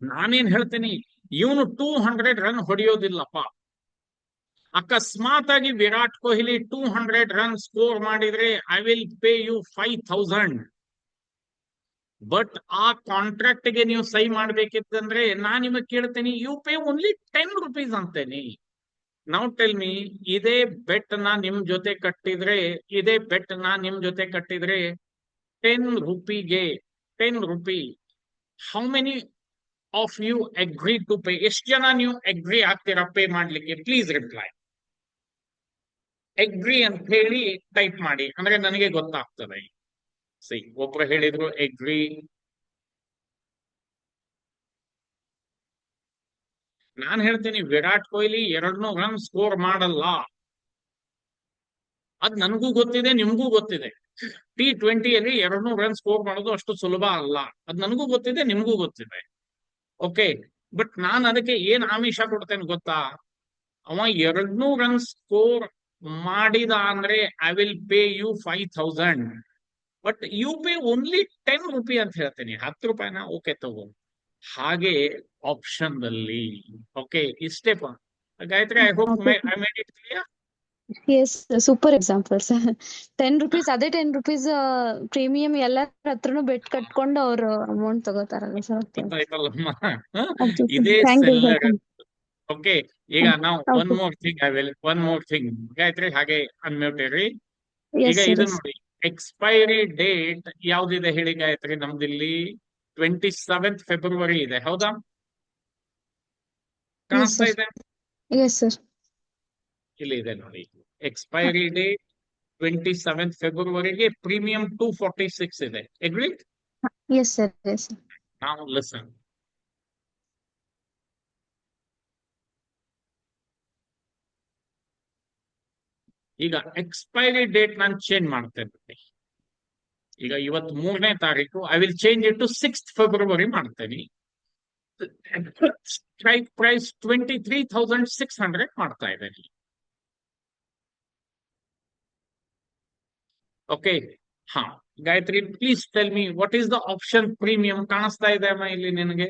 ನಾನೇನ್ ಹೇಳ್ತೀನಿ, ಇವನು 200 ರನ್ ಹೊಡೆಯೋದಿಲ್ಲಪ್ಪ. ಅಕಸ್ಮಾತ್ ಆಗಿ ವಿರಾಟ್ ಕೊಹ್ಲಿ 200 ರನ್ ಸ್ಕೋರ್ ಮಾಡಿದ್ರೆ I will pay you 5000. But ಆ ಕಾಂಟ್ರಾಕ್ಟ್ ಗೆ ನೀವು ಸಹಿ ಮಾಡ್ಬೇಕಿತ್ತಂದ್ರೆ ನಾನ್ ನಿಮಗ್ ಕೇಳ್ತೇನೆ, ಯು ಪೇ ಓನ್ಲಿ 10 rupees ಅಂತೇನಿ. ನಾವು ಟೆಲ್ ಮೀ, ಇದೇ ಬೆಟ್ ನಾ ನಿಮ್ ಜೊತೆ ಕಟ್ಟಿದ್ರೆ 10 ರೂಪಿಗೆ 10 rupee, how many of you agree to pay? ಎಷ್ಟು ಜನ ನೀವು ಅಗ್ರಿ ಆಗ್ತೀರಾ ಪೇ ಮಾಡ್ಲಿಕ್ಕೆ? Please reply. ಅಗ್ರಿ ಅಂತ ಹೇಳಿ ಟೈಪ್ ಮಾಡಿ, ಅಂದ್ರೆ ನನಗೆ ಗೊತ್ತಾಗ್ತದೆ. ಸಿ, ಒಬ್ರು ಹೇಳಿದ್ರು ಅಗ್ರಿ. ನಾನ್ ಹೇಳ್ತೀನಿ ವಿರಾಟ್ ಕೊಹ್ಲಿ 200 ರನ್ ಸ್ಕೋರ್ ಮಾಡಲ್ಲ. ಅದ್ ನನಗೂ ಗೊತ್ತಿದೆ, ನಿಮ್ಗೂ ಗೊತ್ತಿದೆ. T20ಯಲ್ಲಿ 200 ರನ್ ಸ್ಕೋರ್ ಮಾಡೋದು ಅಷ್ಟು ಸುಲಭ ಅಲ್ಲ. ಅದ್ ನನಗೂ ಗೊತ್ತಿದೆ, ನಿಮ್ಗೂ ಗೊತ್ತಿದೆ. ಓಕೆ, ಬಟ್ ನಾನ್ ಅದಕ್ಕೆ ಏನ್ ಆಮಿಷ ಕೊಡ್ತೇನೆ ಗೊತ್ತಾ? ಅವ 200 ರನ್ ಸ್ಕೋರ್ ಮಾಡಿದ ಅಂದ್ರೆ I will pay you 5000. But you pay only 10 rupee ಅಂತ ಹೇಳ್ತೀನಿ. 10 ರೂಪಾಯಿನ ಓಕೆ ತಗೋ. ಹಾಗೆ ಆಪ್ಷನ್ ಅಲ್ಲಿ. ಓಕೆ, ಇಷ್ಟೇ Gayatri. I hope I made it clear. Super examples. 10 rupees, ಅದೇ 10 rupees ಪ್ರೀಮಿಯಂ ಎಲ್ಲರ ಹತ್ರನು ಬೆಟ್ ಕಟ್ಕೊಂಡು ಅವ್ರು ಅಮೌಂಟ್ ತಗೋತಾರಲ್ಲ ಸರ್. ಇದೇ ಓಕೆ, ಈಗ ನಾವು ಒನ್ ಮೋರ್ ಥಿಂಗ್ ಗಾಯತ್ರಿ, ಹಾಗೆ ಅನ್ಮ್ಯೂಟ್ ಇರ್ರಿ. ಈಗ ಇದು ನೋಡಿ, ಎಕ್ಸ್ಪೈರಿ ಡೇಟ್ ಯಾವ್ದಿದೆ ಹೇಳಿ ಗಾಯತ್ರಿ? ನಮ್ದಿಲ್ಲಿ 27th February ಇದೆ, ಹೌದಾ? ಕಾಣಿಸ್ತಾ ಇದೆ? ಇಲ್ಲಿ ಇದೆ ನೋಡಿ, expiry date 27th February. Premium 246 ಇದೆ. ಅಗ್ರಿ? Now listen. ಈಗ ಎಕ್ಸ್ಪೈರಿ ಡೇಟ್ ನಾನು ಚೇಂಜ್ ಮಾಡ್ತೇನೆ. ಈಗ ಇವತ್ತು 3ನೇ ತಾರೀಕು, I will change it to 6th February ಮಾಡ್ತೇನೆ. ಸ್ಟ್ರೈಕ್ ಪ್ರೈಸ್ 23,600 ಮಾಡ್ತಾ ಇದ್ದೇನೆ. ಓಕೆ, ಹಾ Gayathri, please tell me what is the option premium. ಕಾಣಿಸ್ತಾ ಇದೆ ಅಮ್ಮ ಇಲ್ಲಿ ನಿನಗೆ?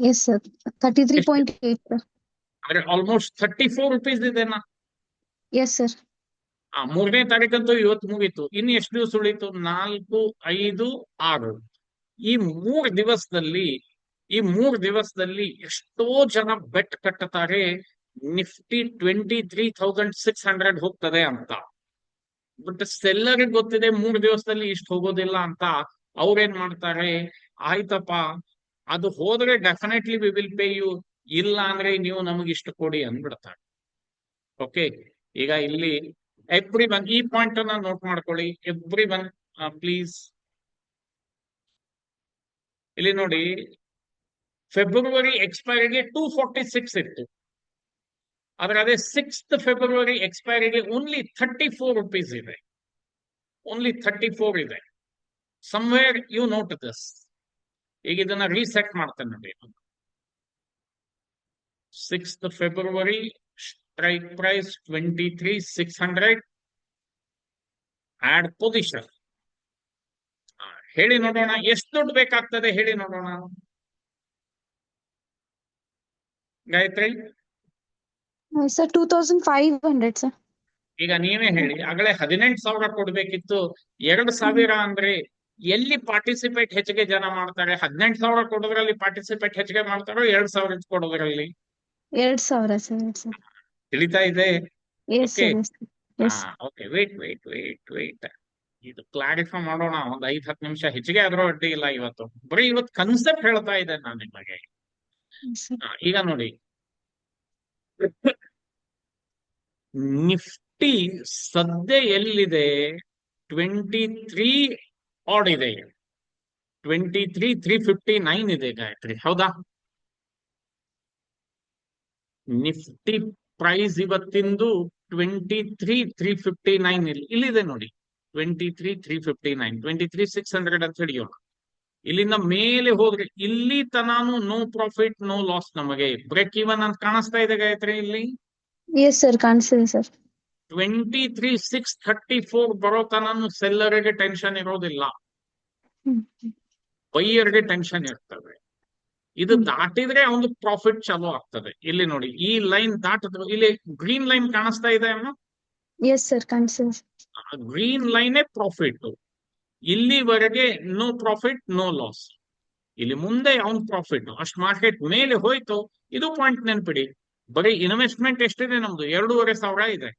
Yes sir, 33.8 sir. ಅಂದ್ರೆ ಆಲ್ಮೋಸ್ಟ್ 34 rupees ಇದೆನಾ? Yes sir. 3ನೇ ತಾರೀಕಂತೂ ಇವತ್ತು ಮುಗೀತು. ಇನ್ನು ಎಷ್ಟು ದಿವಸ ಉಳಿತು? 4, 5, 6. ಈ 3 ದಿವಸದಲ್ಲಿ ಎಷ್ಟೋ ಜನ ಬೆಟ್ ಕಟ್ಟುತ್ತಾರೆ ನಿಫ್ಟಿ 23,600 ಹೋಗ್ತದೆ ಅಂತ. ಬಟ್ ಸೆಲ್ಲರಿಗೆ ಗೊತ್ತಿದೆ 3 ದಿವಸದಲ್ಲಿ ಇಷ್ಟು ಹೋಗೋದಿಲ್ಲ ಅಂತ. ಅವ್ರೇನ್ ಮಾಡ್ತಾರೆ, ಆಯ್ತಪ್ಪ ಅದು ಹೋದ್ರೆ definitely we will pay you, ಇಲ್ಲ ಅಂದ್ರೆ ನೀವು ನಮಗೆ ಇಷ್ಟು ಕೊಡಿ ಅಂದ್ಬಿಡ್ತಾರೆ. ಓಕೆ, ಈಗ ಇಲ್ಲಿ ಎವ್ರಿ ಒನ್ ಈ ಪಾಯಿಂಟ್ ಅನ್ನ ನೋಟ್ ಮಾಡ್ಕೊಳ್ಳಿ. Every one please. ಇಲ್ಲಿ ನೋಡಿ, ಫೆಬ್ರವರಿ ಎಕ್ಸ್ಪೈರಿಗೆ 246 ಇತ್ತು. ಆದ್ರೆ ಅದೇ 6th ಫೆಬ್ರವರಿ ಎಕ್ಸ್ಪೈರಿಗೆ ಓನ್ಲಿ 34 rupees ಇದೆ. ಓನ್ಲಿ 34 ಇದೆ. Somewhere you note this. ಈಗ ಇದನ್ನ ರೀಸೆಟ್ ಮಾಡ್ತೇನೆ ನೋಡಿ. 6th February strike price 23,600. Add position ಹೇಳಿ ನೋಡೋಣ, ಎಷ್ಟು ದುಡ್ಡು ಬೇಕಾಗ್ತದೆ ಹೇಳಿ ನೋಡೋಣ ಗಾಯತ್ರಿ. Sir 2,500 sir. ಈಗ ನೀವೇ ಹೇಳಿ, ಆಗಲೇ 18,000 ಕೊಡ್ಬೇಕಿತ್ತು. 2,000 ಅಂದ್ರೆ ಎಲ್ಲಿ ಪಾರ್ಟಿಸಿಪೇಟ್ ಹೆಚ್ಚಿಗೆ ಜನ ಮಾಡ್ತಾರೆ? 18,000 ಕೊಡೋದ್ರಲ್ಲಿ ಪಾರ್ಟಿಸಿಪೇಟ್ ಹೆಚ್ಚಿಗೆ ಮಾಡ್ತಾರೋ 2,000 ಕೊಡೋದ್ರಲ್ಲಿ? 2,000 ಸರ್. ತಿಳಿತಾ ಇದೆ? Yes okay, sir. Okay, wait. ಇದು ಕ್ಲಾರಿಫೈ ಮಾಡೋಣ. ಒಂದು 5-10 ನಿಮಿಷ ಹೆಚ್ಚಿಗೆ ಆದ್ರೂ ಅಡ್ಡಿ ಇಲ್ಲ. ಇವತ್ತು ಕನ್ಸೆಪ್ಟ್ ಹೇಳ್ತಾ ಇದೆ ನಾನು ನಿಮಗೆ. ಈಗ ನೋಡಿ, ನಿಫ್ಟಿ ಸದ್ಯ ಎಲ್ಲಿದೆ? 23 ಆಡ್ ಇದೆ. 23,359 ಇದೆ ಗಾಯತ್ರಿ, ಹೌದಾ? ನಿಫ್ಟಿ ಪ್ರೈಸ್ ಇವತ್ತಿಂದು 23,359 ಇಲ್ಲಿದೆ ನೋಡಿ. 23,359, 23,600 ಅಂತ ಹಿಡಿಯೋಣ. ಇಲ್ಲಿಂದ ಮೇಲೆ ಹೋದ್ರೆ ಇಲ್ಲಿ ತನಾನು ನೋ ಪ್ರಾಫಿಟ್ ನೋ ಲಾಸ್. ನಮಗೆ ಬ್ರೇಕ್ ಇವನ್ ಅಂತ ಕಾಣಿಸ್ತಾ ಇದೆ ಗಾಯತ್ರಿ ಇಲ್ಲಿ. ಎಸ್ ಸರ್, ಕಾಣಿಸ್ತಿದೆ ಸರ್. 23,634 ಬರೋ ತನನು ಸೆಲ್ಲರಿಗೆ ಟೆನ್ಷನ್ ಇರೋದಿಲ್ಲ, ಬೈಯರ್ಗೆ ಟೆನ್ಷನ್ ಇರ್ತದೆ. ಇದು ದಾಟಿದ್ರೆ ಅವನು ಪ್ರಾಫಿಟ್ ಚಾಲೂ ಆಗ್ತದೆ. ಇಲ್ಲಿ ನೋಡಿ, ಈ ಲೈನ್ ದಾಟಿದ್ರು, ಇಲ್ಲಿ ಗ್ರೀನ್ ಲೈನ್ ಕಾಣಿಸ್ತಾ ಇದೆ ಅಮ್ಮ? ಎಸ್ ಸರ್, ಕಾಣಿಸ್ತಿದೆ. ಗ್ರೀನ್ ಲೈನೇ ಪ್ರಾಫಿಟ್. ಇಲ್ಲಿವರೆಗೆ ನೋ ಪ್ರಾಫಿಟ್ ನೋ ಲಾಸ್. ಇಲ್ಲಿ ಮುಂದೆ ಅವನ್ ಪ್ರಾಫಿಟ್. ಅಷ್ಟು ಮಾರ್ಕೆಟ್ ಮೇಲೆ ಹೋಯ್ತು. ಇದು ಪಾಯಿಂಟ್ ನೆನ್ಪಿಡಿ. ಬರೀ ಇನ್ವೆಸ್ಟ್ಮೆಂಟ್ ಎಷ್ಟಿದೆ ನಮ್ದು? 2,500 ಇದೆ.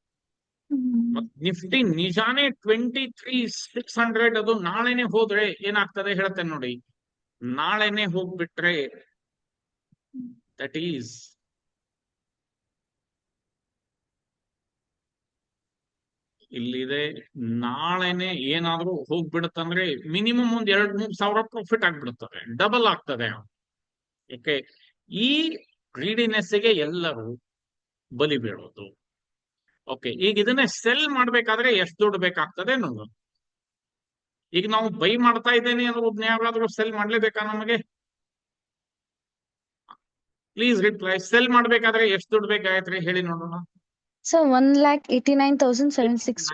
ನಿಫ್ಟಿ ನಿಜಾನೇ 23,600. ಅದು ನಾಳೆನೆ ಹೋದ್ರೆ ಏನಾಗ್ತದೆ ಹೇಳ್ತೇನೆ ನೋಡಿ. ನಾಳೆನೆ ಹೋಗ್ಬಿಟ್ರೆ ದಟ್ ಈಸ್ ಇಲ್ಲಿದೆ. ನಾಳೆನೆ ಏನಾದ್ರೂ ಹೋಗ್ಬಿಡುತ್ತಂದ್ರೆ ಮಿನಿಮಮ್ 2-3 ಸಾವಿರ ಪ್ರಾಫಿಟ್ ಆಗ್ಬಿಡುತ್ತದೆ, ಡಬಲ್ ಆಗ್ತದೆ. ಯಾಕೆ ಈ ಗ್ರೀಡಿನೆಸ್ಗೆ ಎಲ್ಲರೂ ಬಲಿ ಬೀಳೋದು. ಓಕೆ, ಈಗ ಇದನ್ನೇ ಸೆಲ್ ಮಾಡ್ಬೇಕಾದ್ರೆ ಎಷ್ಟು ದುಡ್ಡು ಬೇಕಾಗ್ತದೆ ನೋಡು. ಈಗ ನಾವು ಬೈ ಮಾಡ್ತಾ ಇದ್ದೇನೆ ಅಂದ್ರೆ ಒಬ್ನ ಯಾರಾದ್ರೂ ಸೆಲ್ ಮಾಡ್ಲೇಬೇಕಾ ನಮಗೆ? Please reply. ಸೆಲ್ ಮಾಡ್ಬೇಕಾದ್ರೆ ಎಷ್ಟು ದುಡ್ಡು ಬೇಕಾಯ್ತ್ರಿ ಹೇಳಿ ನೋಡೋಣ. ಸರ್ 1,89,706.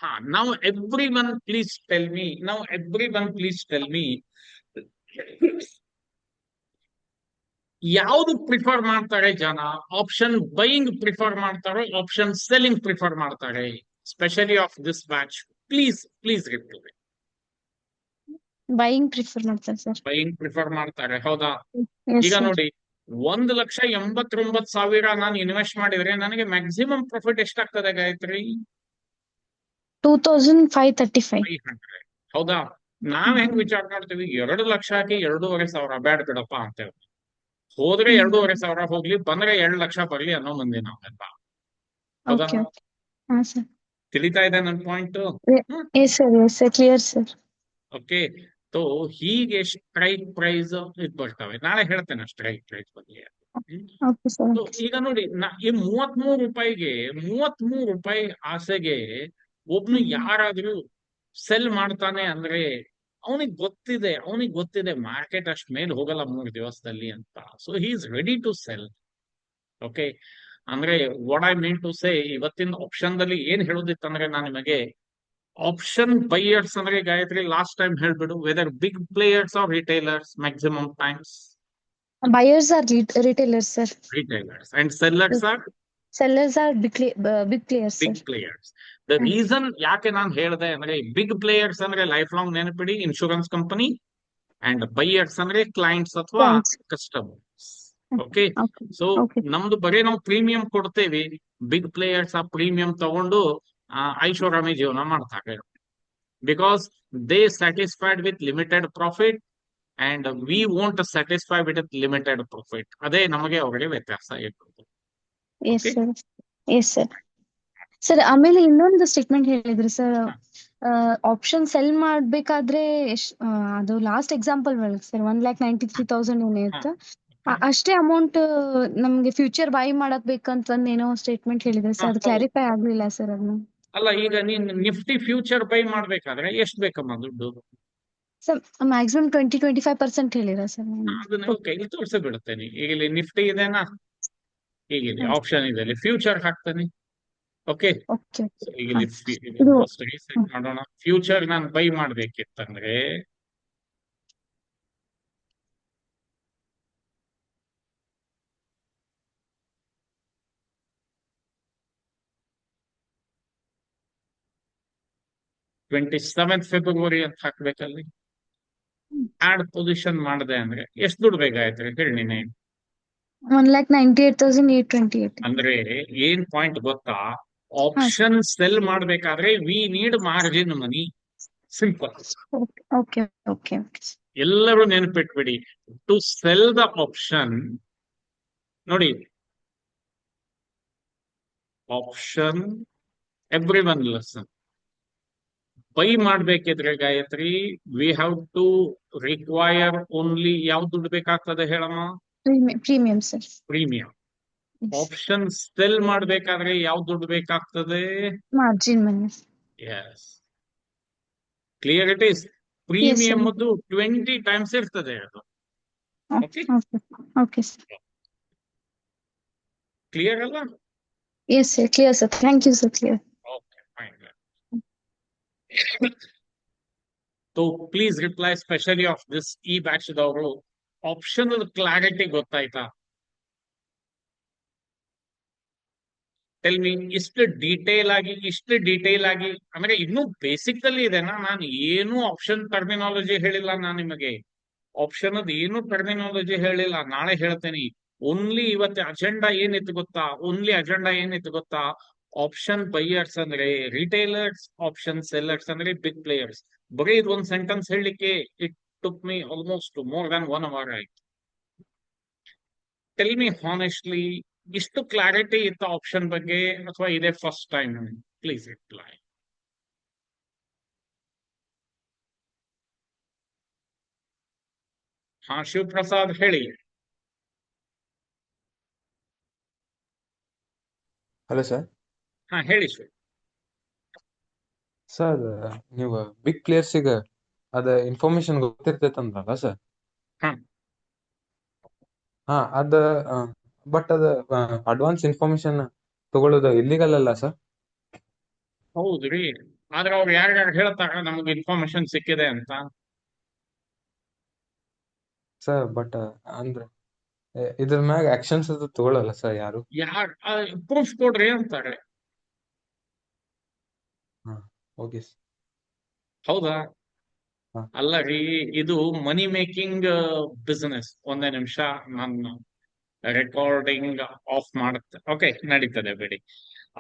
ಹಾ, now everyone please tell me ಯಾವುದು ಪ್ರಿಫರ್ ಮಾಡ್ತಾರೆ ಜನ? ಆಪ್ಷನ್ ಬೈಯಿಂಗ್ ಪ್ರಿಫರ್ ಮಾಡ್ತಾರೆ, ಆಪ್ಷನ್ ಸೆಲ್ಲಿಂಗ್ ಪ್ರಿಫರ್ ಮಾಡ್ತಾರೆ? Specially of this batch, please reply. Buying prefer ಮಾಡ್ತಾರೆ ಸರ್. ಬೈಯಿಂಗ್ ಪ್ರಿಫರ್ ಮಾಡ್ತಾರೆ, ಹೌದಾ? ಈಗ ನೋಡಿ, 1,89,000 ನಾನು ಇನ್ವೆಸ್ಟ್ ಮಾಡಿದ್ರೆ ನನಗೆ ಮ್ಯಾಕ್ಸಿಮಮ್ ಪ್ರಾಫಿಟ್ ಎಷ್ಟಾಗ್ತದೆ ಗಾಯತ್ರಿ? 2,535. ಹೌದಾ? ನಾವ್ ಹೆಂಗ್ ವಿಚಾರ ಮಾಡ್ತೀವಿ? 2 ಲಕ್ಷ ಹಾಕಿ 2,500 ಬ್ಯಾಡ್ ಬಿಡಪ್ಪ ಅಂತೇಳಿ ಹೋದ್ರೆ 2,500 ಹೋಗ್ಲಿ, ಬಂದ್ರೆ 2 ಲಕ್ಷ ಬರ್ಲಿ ಅನ್ನೋ ಮಂದಿ ನಾವೆಲ್ಲ. ಹೌದಾ? ತಿಳಿತಾ ಇದೆ ನನ್ point? Clear sir. Okay, so ಹೀಗೆ ಸ್ಟ್ರೈಕ್ ಪ್ರೈಸ್ ಇದು ಬರ್ತವೆ. ನಾಳೆ ಹೇಳ್ತೇನೆ ಸ್ಟ್ರೈಕ್ ಪ್ರೈಸ್ ಬಗ್ಗೆ. Okay sir. So, ಈಗ ನೋಡಿ ಈ 33 ರೂಪಾಯಿಗೆ 33 ರೂಪಾಯಿ ಆಸೆಗೆ ಒಬ್ನು ಯಾರಾದ್ರೂ ಸೆಲ್ ಮಾಡ್ತಾನೆ ಅಂದ್ರೆ ಅವನಿಗೆ ಗೊತ್ತಿದೆ ಮಾರ್ಕೆಟ್ ಅಷ್ಟ್ ಮೇಲೆ ಹೋಗಲ್ಲ 3 ದಿವಸದಲ್ಲಿ ಅಂತ. So he is ready to sell. Okay, ಅಂದ್ರೆ what I mean to say, ಇವತ್ತಿನ ಆಪ್ಷನ್ ದಲ್ಲಿ ಏನ್ ಹೇಳೋದಿತ್ತಂದ್ರೆ ನಾನು ನಿಮಗೆ, ಆಪ್ಷನ್ ಬೈಯರ್ಸ್ ಅಂದ್ರೆ ಗಾಯತ್ರಿ ಲಾಸ್ಟ್ ಟೈಮ್ ಹೇಳ್ಬಿಡು, whether big players are retailers maximum times. Buyers are retailers, sir. Retailers and sellers are Sellers are big players, sir. Big players. The reason ಯಾಕೆ ನಾನು ಹೇಳಿದೆ ಅಂದ್ರೆ, ಬಿಗ್ ಪ್ಲೇಯರ್ಸ್ ಅಂದ್ರೆ ಲೈಫ್ ಲಾಂಗ್ ನೆನಪಿಡಿ, insurance company, and buyers ಅಂದ್ರೆ clients ಅಥವಾ Clients. Customers. Okay, Okay. So Okay. ನಮ್ದು ಬರೀ ನಾವು ಪ್ರೀಮಿಯಂ ಕೊಡ್ತೇವೆ, ಬಿಗ್ ಪ್ಲೇಯರ್ಸ್ ಆ ಪ್ರೀಮಿಯಂ ತಗೊಂಡು ಐಷಾರಾಮಿ ಜೀವನ ಮಾಡ್ತಾರೆ. Because they satisfied with limited profit and we want satisfy with limited profit. ಅದೇ ನಮಗೆ ಅವರಿಗೆ ವ್ಯತ್ಯಾಸ ಇರ್ತದೆ. Yes, Okay. sir. Yes, sir. Sir ಆಮೇಲೆ ಇನ್ನೊಂದು ಸ್ಟೇಟ್ಮೆಂಟ್ ಹೇಳಿದ್ರಿ ಸರ್, ಆಪ್ಷನ್ ಸೆಲ್ ಮಾಡ್ಬೇಕಾದ್ರೆ ಅದು ಲಾಸ್ಟ್ ಎಕ್ಸಾಂಪಲ್ ಒಳಗೆ ಸರ್ 1,93,000 ಏನಿರುತ್ತೆ ಅಷ್ಟೇ ಅಮೌಂಟ್ ನಮ್ಗೆ ಫ್ಯೂಚರ್ ಬೈ ಮಾಡಕ್ ಬೇಕಂತ ಏನೋ ಸ್ಟೇಟ್ಮೆಂಟ್ ಹೇಳಿದ್ರಿ ಸರ್, ಅದು ಕ್ಲಾರಿಫೈ ಆಗ್ಲಿಲ್ಲ ಸರ್ ಅದನ್ನ. ಅಲ್ಲ, ಈಗ ನೀನ್ ನಿಫ್ಟಿ ಫ್ಯೂಚರ್ ಬೈ ಮಾಡ್ಬೇಕಾದ್ರೆ ಎಷ್ಟ್ ಬೇಕಮ್ಮ ದುಡ್ಡು? ಸರ್ ಮ್ಯಾಕ್ಸಿಮಮ್ 20-25% ಹೇಳಿರ ಸರ್. ಅದನ್ನ ಕೈಲಿ ತೋರಿಸಿ ಬಿಡುತ್ತೇನೆ. ಈಗ ಇಲ್ಲಿ ನಿಫ್ಟಿ ಇದೆನಾ, ಈಗ ಇಲ್ಲಿ ಆಪ್ಷನ್ ಇದೆ, ಇಲ್ಲಿ ಫ್ಯೂಚರ್ ಹಾಕ್ತೇನೆ. Okay, okay. ಈಗ ಇಲ್ಲಿ ಫಸ್ಟ್ ರೀಸೆಟ್ ಮಾಡೋಣ. ಫ್ಯೂಚರ್ ನಾನು ಬೈ ಮಾಡ್ಬೇಕಿತ್ತಂದ್ರೆ February 27 ಅಂತ ಹಾಕ್ಬೇಕಲ್ಲಿ. ಆಡ್ ಪೊಸಿಷನ್ ಮಾಡಿದೆ ಅಂದ್ರೆ ಎಷ್ಟು ದುಡ್ಡು ಬೇಕಾಯ್ತು ಹೇಳಿ ನೀನೆ. 1,98,828. ಅಂದ್ರೆ ಏನ್ ಪಾಯಿಂಟ್ ಗೊತ್ತಾ, ಆಪ್ಷನ್ ಸೆಲ್ ಮಾಡ್ಬೇಕಾದ್ರೆ we need margin money. Simple. Okay okay. ಎಲ್ಲರೂ ನೆನಪಿಟ್ಬಿಡಿ, ಟು ಸೆಲ್ ದ ಆಪ್ಷನ್, ನೋಡಿ option every one lesson. Buy ಮಾಡ್ಬೇಕಿದ್ರೆ Gayatri we have to require only ಯಾವ್ದು ದುಡ್ಡು ಬೇಕಾಗ್ತದೆ ಹೇಳಮ್ಮ? Premium sir. Premium. Option sell ಮಾಡ್ಬೇಕಾದ್ರೆ ಯಾವ್ದು ದುಡ್ಡು ಬೇಕಾಗ್ತದೆ? Margin money. Yes, clear it is. Premium 20 times ಇರ್ತದೆ ಅದು. Okay sir. ಕ್ಲಿಯರ್ ಅಲ್ಲ? Yes sir, clear sir. Thank you sir, clear. Okay, fine. So please reply specially of this ಈ batch ದವರು, option clarity ಗೊತ್ತಾಯ್ತಾ? Tell me, ಇಷ್ಟು detail ಆಗಿ ಅಂದ್ರೆ ಇನ್ನೂ basic ಅಲ್ಲಿ ಇದೆನಾ? ನಾನು ಏನು ಆಪ್ಷನ್ ಟರ್ಮಿನಾಲಜಿ ಹೇಳಿಲ್ಲ, ನಾನು ನಿಮಗೆ ಆಪ್ಷನ್ ಅದ್ ಏನು ಟರ್ಮಿನಾಲಜಿ ಹೇಳಿಲ್ಲ, ನಾಳೆ ಹೇಳ್ತೇನೆ. ಓನ್ಲಿ ಇವತ್ತು ಅಜೆಂಡಾ ಏನಿತ್ತು ಗೊತ್ತಾ? ಆಪ್ಷನ್ ಬೈಯರ್ಸ್ ಅಂದ್ರೆ ರಿಟೇಲರ್ಸ್, ಆಪ್ಷನ್ ಸೆಲ್ಲರ್ಸ್ ಅಂದ್ರೆ ಬಿಗ್ ಪ್ಲೇಯರ್ಸ್. ಬರೀ ಇದೊಂದು ಸೆಂಟೆನ್ಸ್ ಹೇಳಲಿಕ್ಕೆ it took me almost more than 1 hour ಆಯ್ತು. ಟೆಲ್ ಮೀ ಹಾನೆಸ್ಟ್ಲಿ, ಇಷ್ಟು ಕ್ಲಾರಿಟಿ ಇತ್ತು ಆಪ್ಷನ್ ಬಗ್ಗೆ ಅಥವಾ ಇದೇ ಫಸ್ಟ್ ಟೈಮ್? Please reply. ಹಾ, ಶಿವಪ್ರಸಾದ್ ಹೇಳಿ. Hello sir. ಹಾ ಹೇಳಿ ಶಿವ. ಸರ್ ನೀವು ಬಿಗ್ ಪ್ಲೇಯರ್ಸಿಗೆ ಅದ ಇನ್ಫಾರ್ಮೇಶನ್ ಗೊತ್ತಿರ್ತೈತಂದ್ರಲ್ಲ ಸರ್? ಹಾ ಹಾ, ಬಟ್ ಅದ ಅಡ್ವಾನ್ಸ್ ಇನ್ಫಾರ್ಮೇಶನ್ ತಗೊಳ್ಳೋದು ಇಲ್ಲಿಗಲ್ ಅಲ್ಲ ಸರ್? ಹೌದ್ರಿ, ಆದ್ರೆ ಅವ್ರು ಯಾರ್ಯಾರು ಹೇಳ್ತಾರ ನಮ್ಗೆ ಇನ್ಫಾರ್ಮೇಶನ್ ಸಿಕ್ಕಿದೆ ಅಂತ? ಸರ್ ಬಟ್ ಅಂದ್ರೆ ಇದ್ರ ಮ್ಯಾಗ ಆಕ್ಷನ್ಸ್ ಅದು ತಗೊಳ್ಳಲ್ಲ ಸರ್ ಯಾರು? ಯಾರ್ ಪ್ರೂಫ್ ಕೊಡ್ರಿ ಅಂತಾರೆ. ಓಕೆ. ಹೌದಾ? ಹಾ. ಅಲ್ಲ ರೀ, ಇದು ಮನಿ ಮೇಕಿಂಗ್ ಬಿಸಿನೆಸ್. ಒಂದೇ ನಿಮಿಷ, ನಾನು ರೆಕಾರ್ಡಿಂಗ್ ಆಫ್ ಮಾಡುತ್ತೆ. ಓಕೆ, ನಡೀತದೆ ಬಿಡಿ.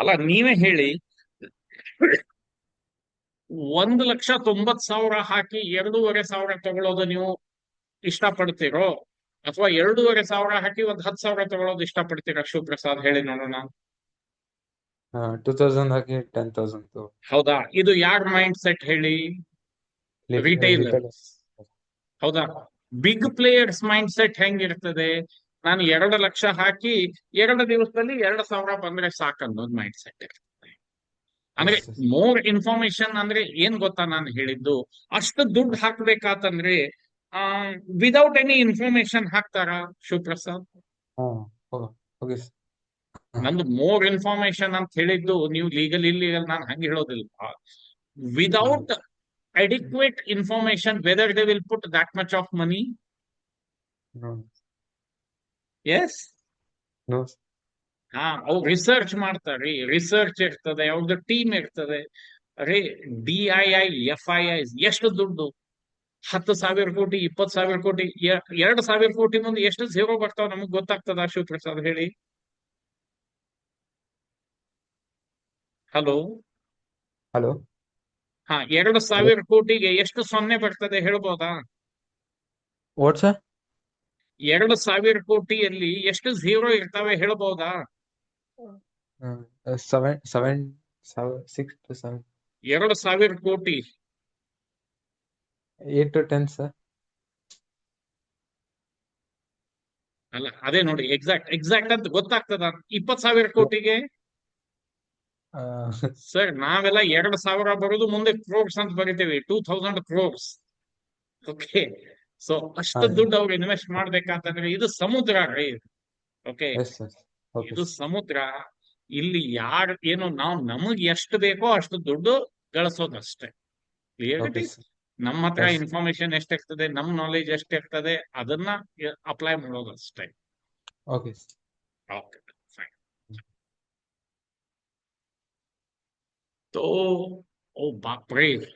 ಅಲ್ಲ, ನೀವೇ ಹೇಳಿ, 1,90,000 ಹಾಕಿ 2,500 ತಗೊಳ್ಳೋದು ನೀವು ಇಷ್ಟಪಡ್ತೀರೋ, ಅಥವಾ 2,500 ಹಾಕಿ 10,000 ತಗೊಳ್ಳೋದು ಇಷ್ಟಪಡ್ತೀರಾ? ಶಿವಪ್ರಸಾದ್ ಹೇಳಿ ನೋಡೋಣ. 2,000 ಹಾಕಿ 10,000. ಹೌದಾ? ಇದು ಯಾರ ಮೈಂಡ್ ಸೆಟ್ ಹೇಳಿ? ರಿಟೇಲರ್ಸ್. ಹೌದಾ? ಬಿಗ್ ಪ್ಲೇಯರ್ಸ್ ಮೈಂಡ್ ಸೆಟ್ ಹೆಂಗಿರ್ತದೆ? ನಾನು 2 ಲಕ್ಷ ಹಾಕಿ 2 ದಿವಸದಲ್ಲಿ 2,000 ಬಂದ್ರೆ ಸಾಕನ್ನೋದು ಮೈಂಡ್ ಸೆಟ್ ಇರ್ತದೆ. ಅಂದ್ರೆ ಎಸ್ ಎಸ್ ಮೋರ್ ಇನ್ಫಾರ್ಮೇಶನ್ ಅಂದ್ರೆ ಏನ್ ಗೊತ್ತಾ ನಾನು ಹೇಳಿದ್ದು? ಅಷ್ಟು ದುಡ್ಡು ಹಾಕ್ಬೇಕಾತಂದ್ರೆ ವಿದೌಟ್ ಎನಿ ಇನ್ಫಾರ್ಮೇಶನ್ ಹಾಕ್ತಾರಾ ಶಿವಪ್ರಸಾದ್? ಹಾ ಓಕೆ ಸರ್. ನಂದು ಮೋರ್ ಇನ್ಫಾರ್ಮೇಶನ್ ಅಂತ ಹೇಳಿದ್ದು ನೀವು ಲೀಗಲ್ ಇಲ್ಲಿಗಲ್ ನಾನು ಹಂಗೆ ಹೇಳೋದಿಲ್ಲ. Without adequate information whether they will put that much of money. No Yes. No ಅವ್ರು ರಿಸರ್ಚ್ ಮಾಡ್ತಾರೆ, ರಿಸರ್ಚ್ ಇರ್ತದೆ, ಅವ್ರದ್ದು ಟೀಮ್ ಇರ್ತದೆ. ಅರೆ DII FII ಎಷ್ಟು ದುಡ್ಡು? 10,000 ಕೋಟಿ, 20,000 ಕೋಟಿ, 2,000 ಕೋಟಿ ಮುಂದೆ ಎಷ್ಟು ಝೀರೋ ಬರ್ತಾವ ನಮಗ್ ಗೊತ್ತಾಗ್ತದ ಶಿವಪ್ರಸಾದ್ ಹೇಳಿ? ಹಲೋ. ಹಲೋ 2,000 ಕೋಟಿಗೆ ಎಷ್ಟು ಸೊನ್ನೆ ಬರ್ತದೆ ಹೇಳ್ಬೋದಾ? What sir? 2,000 ಕೋಟಿಯಲ್ಲಿ ಎಷ್ಟು ಝೀರೋ ಇರ್ತವೆ ಹೇಳ್ಬೋದಾ? 6 to 7 2,000 ಕೋಟಿ 8 to 10 ಸರ್. ಅಲ್ಲ, ಅದೇ ನೋಡಿ, ಎಕ್ಸಾಕ್ಟ್ ಅಂತ ಗೊತ್ತಾಗ್ತದ. 20,000 ಕೋಟಿಗೆ ಸರ್ ನಾವೆಲ್ಲ 2,000 ಬರೋದು ಮುಂದೆ ಕ್ರೋರ್ಸ್ ಅಂತ ಬರಿತೇವೆ, 2,000 ಕ್ರೋರ್ಸ್. ಓಕೆ, ಸೊ ಅಷ್ಟು ದುಡ್ಡು ಅವ್ರು ಇನ್ವೆಸ್ಟ್ ಮಾಡ್ಬೇಕಂತಂದ್ರೆ ಇದು ಸಮುದ್ರ ರೀ. Okay, yes sir. ಓಕೆ ಇದು ಸಮುದ್ರ. ಇಲ್ಲಿ ಯಾರು ಏನು ನಾವು ನಮಗ್ ಎಷ್ಟು ಬೇಕೋ ಅಷ್ಟು ದುಡ್ಡು ಗಳಿಸೋದಷ್ಟೇ. Clear it okay is. Sir. ನಮ್ಮ ಹತ್ರ Yes. ಇನ್ಫಾರ್ಮೇಶನ್ ಎಷ್ಟಿರ್ತದೆ, ನಮ್ ನಾಲೆಜ್ ಎಷ್ಟಿರ್ತದೆ ಅದನ್ನ ಅಪ್ಲೈ ಮಾಡೋದಷ್ಟೇ. Okay sir. Okay, fine. So, oh, Bapre,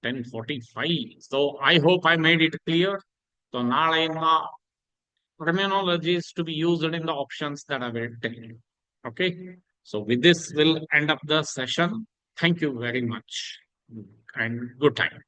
10:45. So, I hope I made it clear. So, ನಾಳೆಯಿಂದ terminology is to be used in the options that I will tell you. Okay. So, with this, we'll end up the session. Thank you very much and good time.